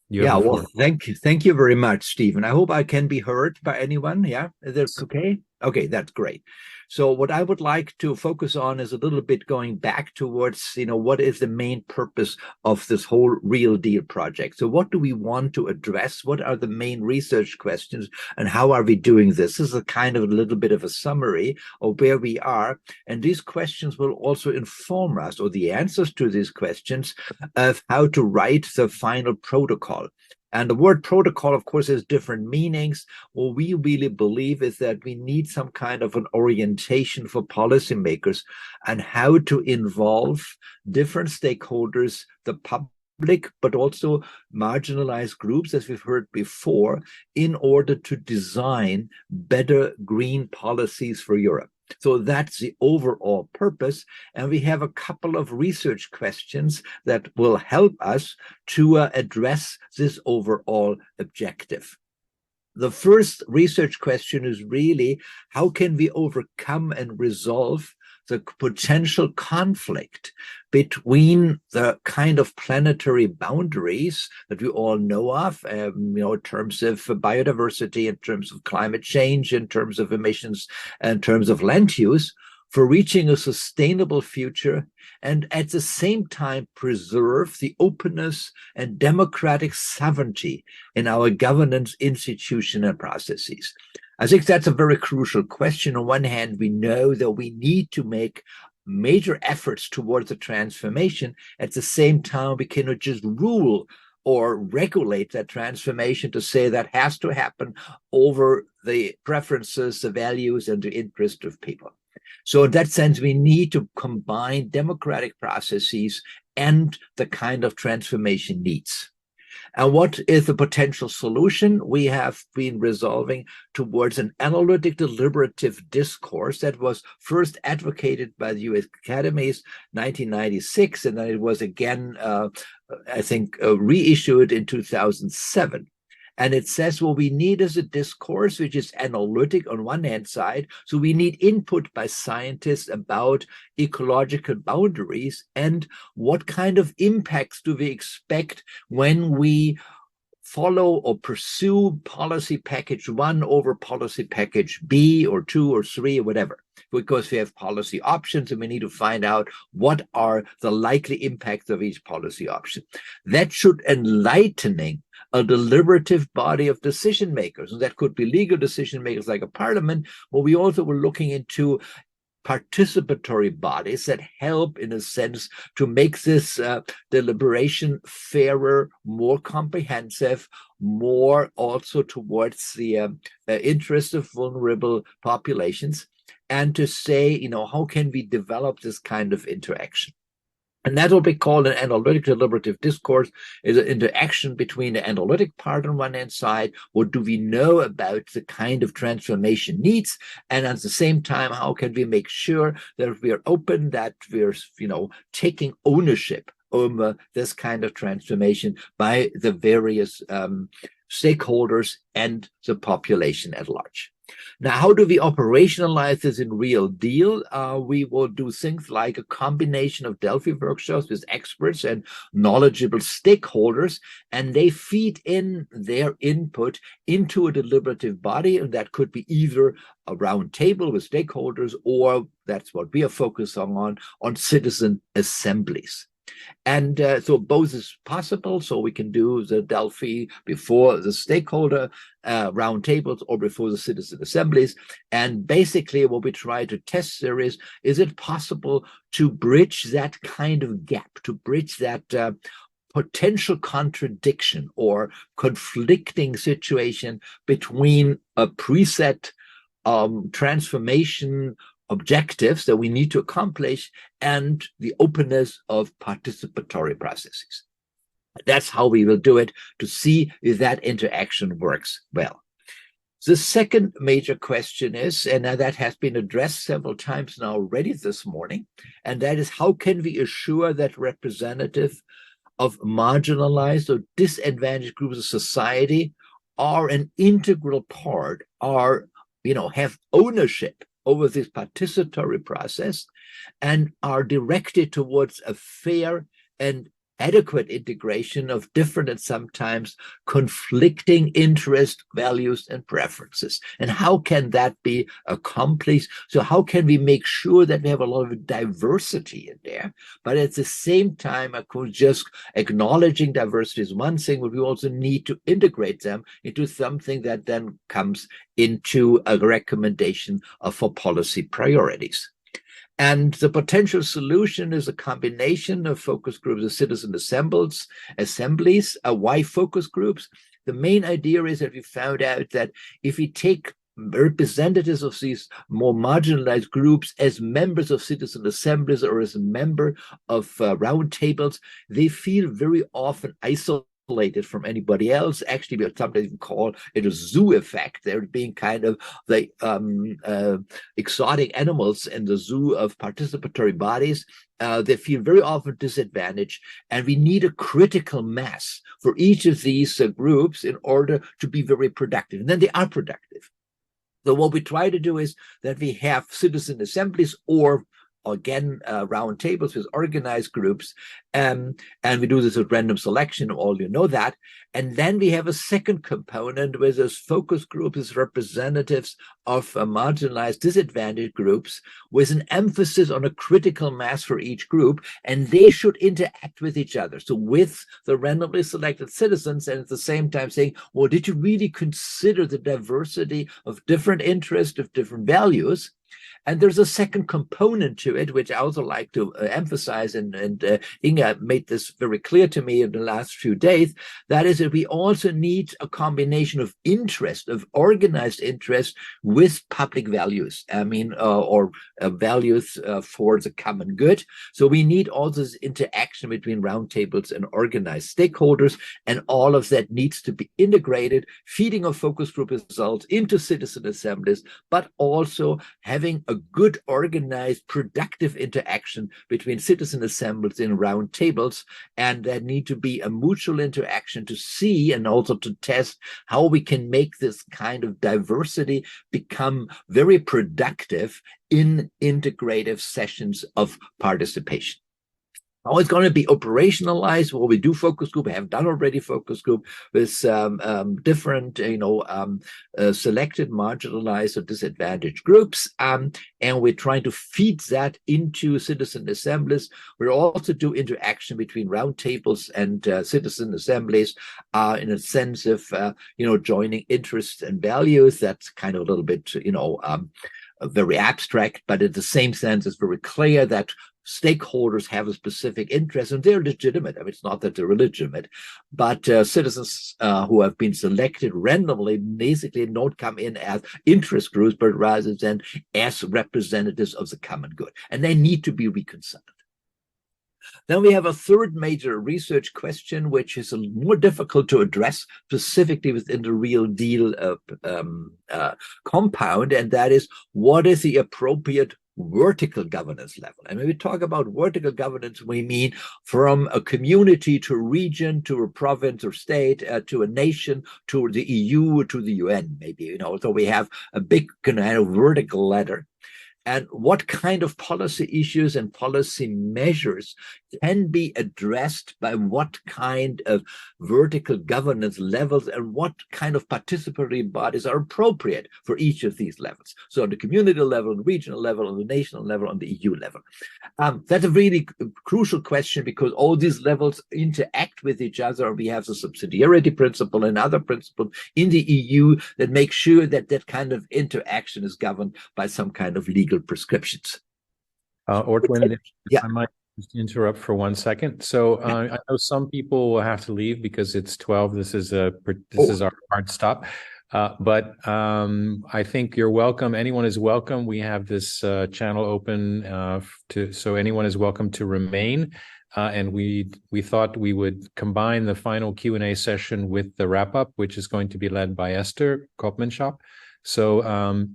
Yeah, well, thank you. Thank you very much, Stephen. I hope I can be heard by anyone. Yeah, that's okay. Okay, that's great. So what I would like to focus on is a little bit going back towards, what is the main purpose of this whole Real Deal project? So what do we want to address? What are the main research questions, and how are we doing this? This is a kind of a little bit of a summary of where we are. And these questions will also inform us, or the answers to these questions, of how to write the final protocol. And the word protocol, of course, has different meanings. What we really believe is that we need some kind of an orientation for policymakers and how to involve different stakeholders, the public, but also marginalized groups, as we've heard before, in order to design better green policies for Europe. So that's the overall purpose. And we have a couple of research questions that will help us to address this overall objective. The first research question is really, how can we overcome and resolve the potential conflict between the kind of planetary boundaries that we all know of, in terms of biodiversity, in terms of climate change, in terms of emissions, in terms of land use, for reaching a sustainable future, and at the same time preserve the openness and democratic sovereignty in our governance institution and processes. I think that's a very crucial question. On one hand, we know that we need to make major efforts towards the transformation. At the same time, we cannot just rule or regulate that transformation to say that has to happen over the preferences, the values, and the interest of people. So in that sense, we need to combine democratic processes and the kind of transformation needs. And what is the potential solution? We have been resolving towards an analytic deliberative discourse that was first advocated by the US Academies 1996, and then it was again, reissued in 2007. And it says what we need is a discourse which is analytic on one hand side. So we need input by scientists about ecological boundaries and what kind of impacts do we expect when we follow or pursue policy package 1 over policy package B or 2 or 3 or whatever. Because we have policy options and we need to find out what are the likely impacts of each policy option. That should enlightening a deliberative body of decision makers. And that could be legal decision makers like a parliament, but we also were looking into participatory bodies that help, in a sense, to make this deliberation fairer, more comprehensive, more also towards the interests of vulnerable populations. and to say, how can we develop this kind of interaction? And that will be called an analytic deliberative discourse, is an interaction between the analytic part on one hand side. What do we know about the kind of transformation needs? And at the same time, how can we make sure that we are open, that we're, taking ownership over this kind of transformation by the various stakeholders and the population at large. Now, how do we operationalize this in real deal? We will do things like a combination of Delphi workshops with experts and knowledgeable stakeholders, and they feed in their input into a deliberative body, and that could be either a round table with stakeholders, or that's what we are focusing on citizen assemblies. And so both is possible. So we can do the Delphi before the stakeholder round tables or before the citizen assemblies. And basically what we try to test there is it possible to bridge that kind of gap, to bridge that potential contradiction or conflicting situation between a preset transformation objectives that we need to accomplish and the openness of participatory processes. That's how we will do it, to see if that interaction works well. The second major question is, and that has been addressed several times now already this morning, and that is, how can we assure that representative of marginalized or disadvantaged groups of society are an integral part, have ownership over this participatory process and are directed towards a fair and adequate integration of different and sometimes conflicting interests, values, and preferences. And how can that be accomplished? So how can we make sure that we have a lot of diversity in there, but at the same time, of course, just acknowledging diversity is one thing, but we also need to integrate them into something that then comes into a recommendation for policy priorities. And the potential solution is a combination of focus groups of citizen assemblies. Why focus groups? The main idea is that we found out that if we take representatives of these more marginalized groups as members of citizen assemblies or as a member of roundtables, they feel very often isolated from anybody else. Actually, we sometimes even call it a zoo effect. They're being kind of the exotic animals in the zoo of participatory bodies. They feel very often disadvantaged, and we need a critical mass for each of these groups in order to be very productive. And then they are productive. So what we try to do is that we have citizen assemblies, or again, round tables with organized groups, and we do this with random selection, all you know that. And then we have a second component with those focus groups as representatives of marginalized, disadvantaged groups, with an emphasis on a critical mass for each group, and they should interact with each other. So with the randomly selected citizens, and at the same time saying, well, did you really consider the diversity of different interests, of different values? And there's a second component to it, which I also like to emphasize, and Inga made this very clear to me in the last few days. That is that we also need a combination of interest, of organized interest, with public values. Or values for the common good. So we need all this interaction between roundtables and organized stakeholders, and all of that needs to be integrated, feeding of focus group results into citizen assemblies, but also having a good, organized, productive interaction between citizen assemblies and round tables. And there need to be a mutual interaction to see and also to test how we can make this kind of diversity become very productive in integrative sessions of participation. How it's going to be operationalized? Well, we do focus group. We have done already focus group with different, selected, marginalized, or disadvantaged groups, and we're trying to feed that into citizen assemblies. We also do interaction between roundtables and citizen assemblies in a sense of, joining interests and values. That's kind of a little bit, very abstract, but in the same sense, it's very clear that stakeholders have a specific interest, and they're legitimate. I mean, it's not that they're illegitimate, but citizens who have been selected randomly basically don't come in as interest groups, but rather than as representatives of the common good, and they need to be reconciled. Then we have a third major research question, which is more difficult to address specifically within the real deal compound, and that is, what is the appropriate vertical governance level? And when we talk about vertical governance, we mean from a community to a region to a province or state to a nation to the EU to the UN, maybe, you know. So we have a big kind of vertical ladder. And what kind of policy issues and policy measures can be addressed by what kind of vertical governance levels, and what kind of participatory bodies are appropriate for each of these levels? So on the community level, on the regional level, on the national level, on the EU level. That's a really crucial question, because all these levels interact with each other. We have the subsidiarity principle and other principles in the EU that make sure that that kind of interaction is governed by some kind of legal prescriptions. Ortwin, yeah. I might just interrupt for 1 second. So I know some people will have to leave because it's 12. This is our hard stop. But I think you're welcome. Anyone is welcome. We have this channel open so anyone is welcome to remain. And we thought we would combine the final Q&A session with the wrap-up, which is going to be led by Esther Kopmanschap. So,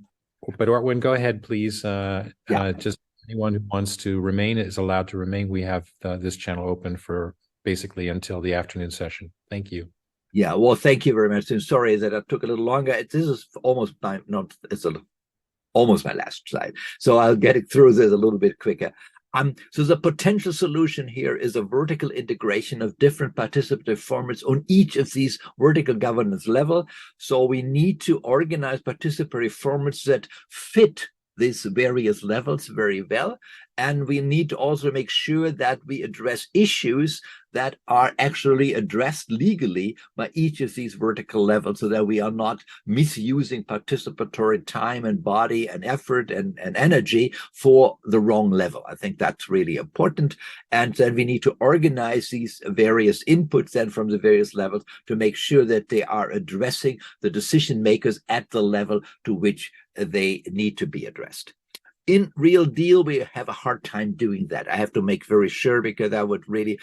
but Ortwin, go ahead, please. Just anyone who wants to remain is allowed to remain. We have this channel open for basically until the afternoon session. Thank you. Yeah, well, thank you very much. And sorry that it took a little longer. This is almost almost my last slide, so I'll get it through this a little bit quicker. So the potential solution here is a vertical integration of different participative formats on each of these vertical governance level. So we need to organize participatory formats that fit these various levels very well. And we need to also make sure that we address issues that are actually addressed legally by each of these vertical levels, so that we are not misusing participatory time and body and effort and energy for the wrong level. I think that's really important. And then we need to organize these various inputs then from the various levels to make sure that they are addressing the decision makers at the level to which they need to be addressed. In real deal, we have a hard time doing that. I have to make very sure, because that would really,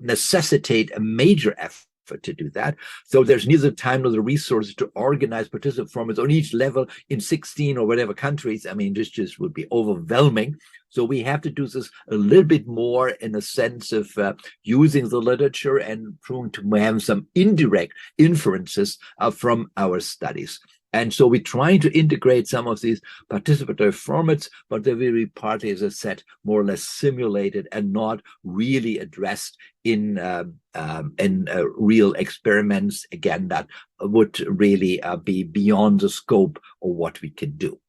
necessitate a major effort to do that. So there's neither time nor the resources to organize participant formats on each level in 16 or whatever countries. I mean, this just would be overwhelming. So we have to do this a little bit more in a sense of using the literature and trying to have some indirect inferences from our studies. And so we're trying to integrate some of these participatory formats, but they will be partly, as I said, more or less simulated and not really addressed in real experiments. Again, that would really be beyond the scope of what we can do.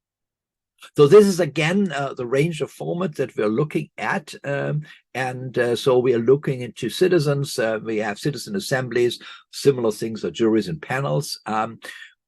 So this is, again, the range of formats that we're looking at. So we are looking into citizens. We have citizen assemblies, similar things are juries and panels.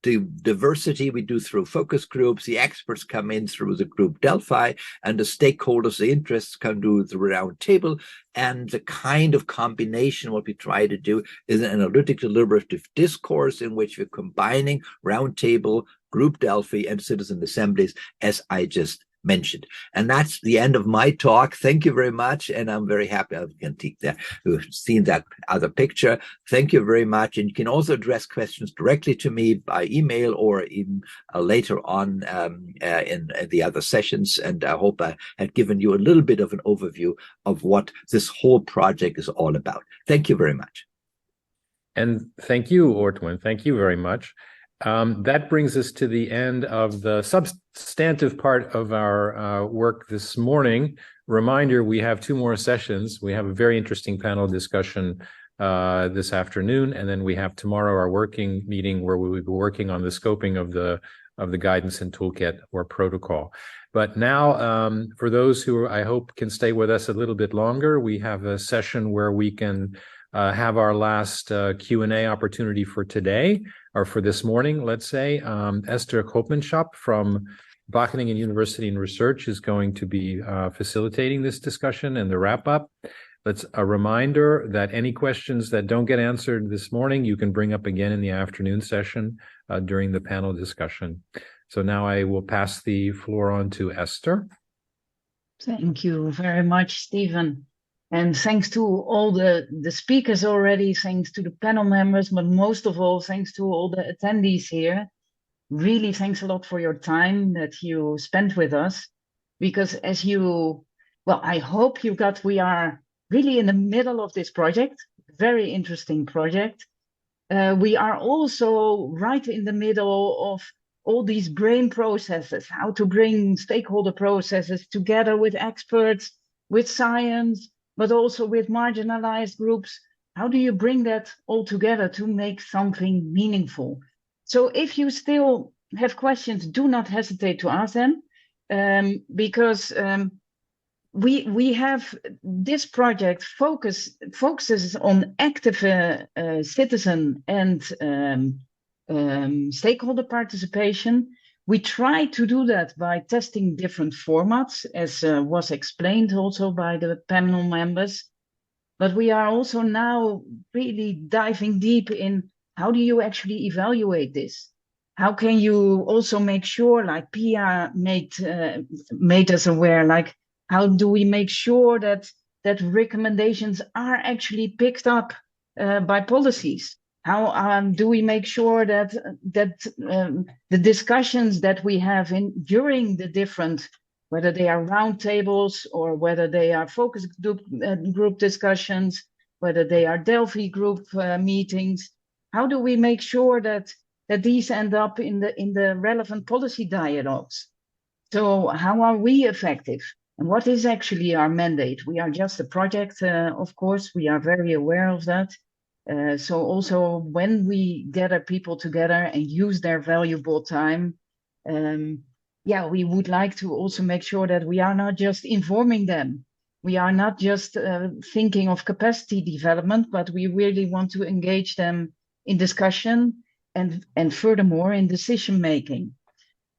The diversity we do through focus groups, the experts come in through the group Delphi, and the stakeholders, the interests come to the round table. And the kind of combination, what we try to do is an analytic deliberative discourse in which we're combining round table, group Delphi, and citizen assemblies, as I just mentioned. And that's the end of my talk. Thank you very much. And I'm very happy I can take that, who've seen that other picture. Thank you very much. And you can also address questions directly to me by email or even later on in the other sessions. And I hope I had given you a little bit of an overview of what this whole project is all about. Thank you very much. And thank you, Ortwin. Thank you very much. That brings us to the end of the substantive part of our work this morning. Reminder, we have 2 more sessions. We have a very interesting panel discussion this afternoon, and then we have tomorrow our working meeting where we will be working on the scoping of the guidance and toolkit or protocol. But now, for those who I hope can stay with us a little bit longer, we have a session where we can have our last Q&A opportunity for today, or for this morning, let's say. Esther Kopmanschap from Wageningen University and Research is going to be facilitating this discussion and the wrap-up. That's a reminder that any questions that don't get answered this morning, you can bring up again in the afternoon session during the panel discussion. So now I will pass the floor on to Esther. Thank you very much, Stephen. And thanks to all the speakers already, thanks to the panel members, but most of all, thanks to all the attendees here. Really, thanks a lot for your time that you spent with us. Because as you, well, I hope you got, we are really in the middle of this project, very interesting project. We are also right in the middle of all these brain processes, how to bring stakeholder processes together with experts, with science, but also with marginalized groups. How do you bring that all together to make something meaningful? So if you still have questions, do not hesitate to ask them, because we have this project focuses on active citizen and stakeholder participation. We try to do that by testing different formats, as was explained also by the panel members. But we are also now really diving deep in how do you actually evaluate this? How can you also make sure, like Pia made us aware, like how do we make sure that recommendations are actually picked up by policies? How do we make sure that the discussions that we have during the different, whether they are roundtables or whether they are focus group discussions, whether they are Delphi group meetings, how do we make sure that these end up in the relevant policy dialogues? So how are we effective? And what is actually our mandate? We are just a project, of course, we are very aware of that. So also when we gather people together and use their valuable time, we would like to also make sure that we are not just informing them. We are not just thinking of capacity development, but we really want to engage them in discussion and furthermore in decision making.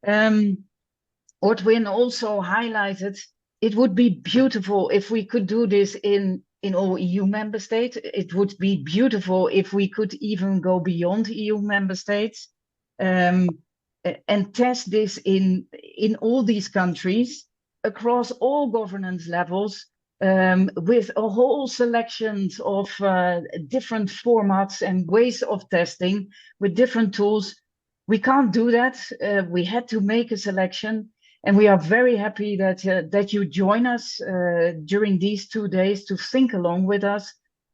Ortwin also highlighted, it would be beautiful if we could do this in all EU member states. It would be beautiful if we could even go beyond EU member states and test this in all these countries across all governance levels with a whole selection of different formats and ways of testing with different tools. We can't do that. We had to make a selection. And we are very happy that you join us during these 2 days to think along with us.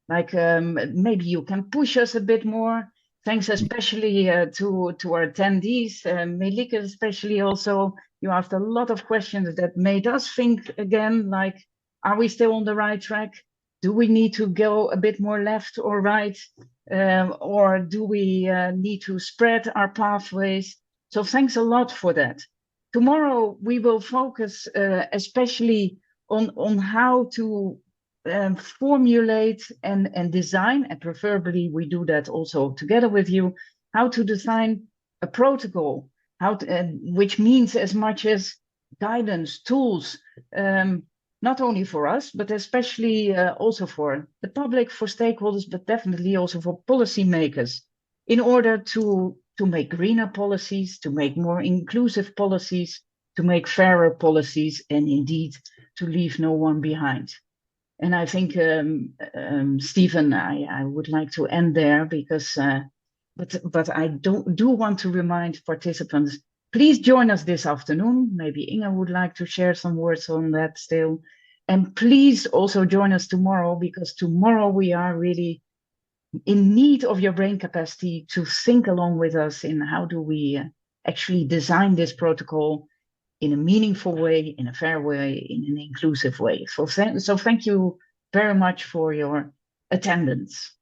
Like maybe you can push us a bit more. Thanks especially to our attendees, Melike especially also. You asked a lot of questions that made us think again, like, are we still on the right track? Do we need to go a bit more left or right? Or do we need to spread our pathways? So thanks a lot for that. Tomorrow, we will focus especially on how to formulate and design, and preferably we do that also together with you, how to design a protocol, which means as much as guidance, tools, not only for us, but especially also for the public, for stakeholders, but definitely also for policymakers, in order to make greener policies, to make more inclusive policies, to make fairer policies, and indeed to leave no one behind. And I think, Stephen, I would like to end there because, but I do want to remind participants, please join us this afternoon. Maybe Inge would like to share some words on that still. And please also join us tomorrow, because tomorrow we are really in need of your brain capacity to think along with us in how do we actually design this protocol in a meaningful way, in a fair way, in an inclusive way. So thank you very much for your attendance.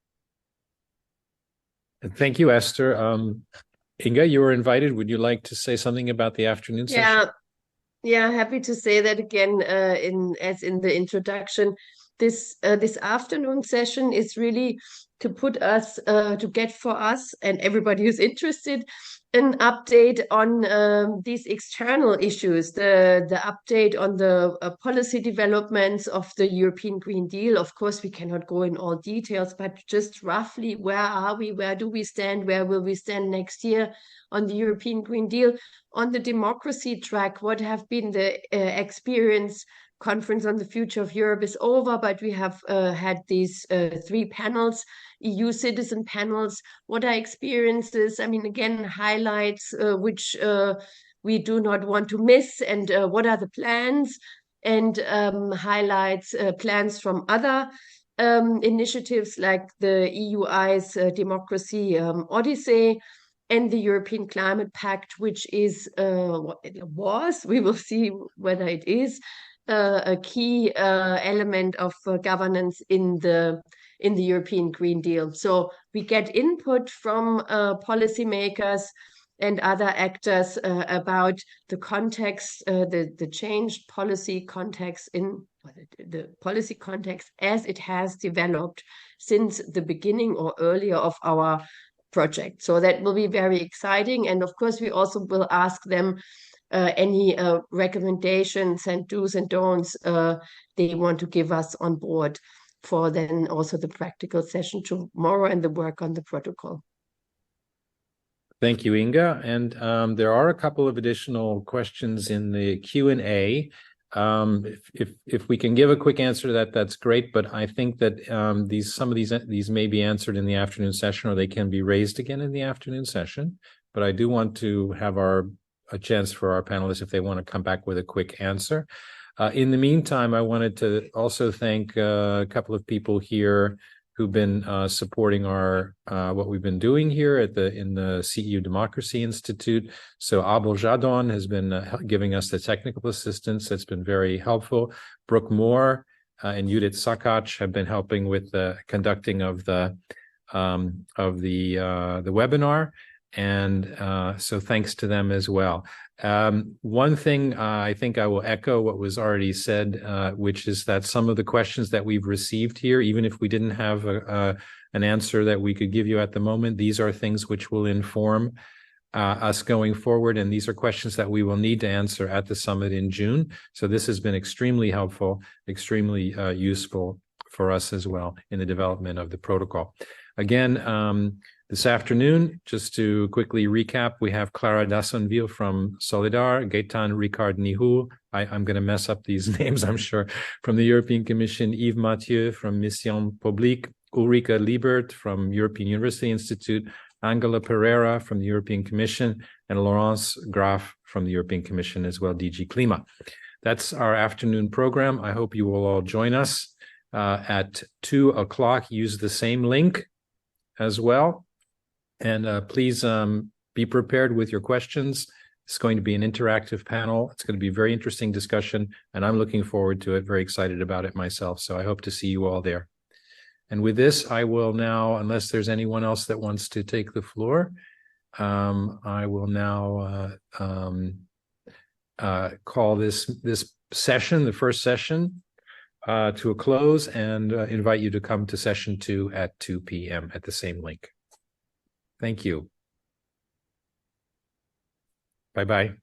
Thank you, Esther. Inge, you were invited. Would you like to say something about the afternoon session? Yeah, happy to say that again as in the introduction. This afternoon session is really to put us, to get for us and everybody who's interested an update on these external issues, the update on the policy developments of the European Green Deal. Of course, we cannot go in all details, but just roughly, where are we? Where do we stand? Where will we stand next year on the European Green Deal? On the democracy track, what have been the experience? Conference on the Future of Europe is over, but we have had these 3 panels, EU citizen panels. What are experiences? I mean, again, highlights which we do not want to miss, and what are the plans, and highlights plans from other initiatives like the EUI's Democracy Odyssey, and the European Climate Pact, which is what it was. We will see whether it is a key element of governance in the European Green Deal. So we get input from policymakers and other actors about the context, the changed policy context the policy context as it has developed since the beginning or earlier of our project. So that will be very exciting. And of course, we also will ask them any recommendations and do's and don'ts they want to give us on board for then also the practical session tomorrow and the work on the protocol. Thank you, Inga. And there are a couple of additional questions in the Q&A. If we can give a quick answer to that, that's great. But I think that some of these may be answered in the afternoon session, or they can be raised again in the afternoon session. But I do want to have a chance for our panelists if they want to come back with a quick answer. In the meantime, I wanted to also thank a couple of people here who've been supporting our what we've been doing here in the CEU Democracy Institute. So Abel Jadon has been giving us the technical assistance. That's been very helpful. Brooke Moore and Judith Sakac have been helping with the conducting of the webinar. And so thanks to them as well. One thing I think I will echo what was already said, which is that some of the questions that we've received here, even if we didn't have an answer that we could give you at the moment, these are things which will inform us going forward. And these are questions that we will need to answer at the summit in June. So this has been extremely helpful, extremely useful for us as well in the development of the protocol. Again, this afternoon, just to quickly recap, we have Clara Dassonville from Solidar, Gaetan Ricard Nihul, I'm going to mess up these names, I'm sure, from the European Commission, Yves Mathieu from Mission Publique, Ulrika Liebert from European University Institute, Angela Pereira from the European Commission, and Laurence Graf from the European Commission as well, DG Klima. That's our afternoon program. I hope you will all join us at 2 o'clock. Use the same link as well. And please be prepared with your questions. It's going to be an interactive panel. It's going to be a very interesting discussion, and I'm looking forward to it, very excited about it myself. So I hope to see you all there. And with this, I will now, unless there's anyone else that wants to take the floor, I will now call this session, the first session, to a close and invite you to come to session 2 at 2 p.m. at the same link. Thank you. Bye-bye.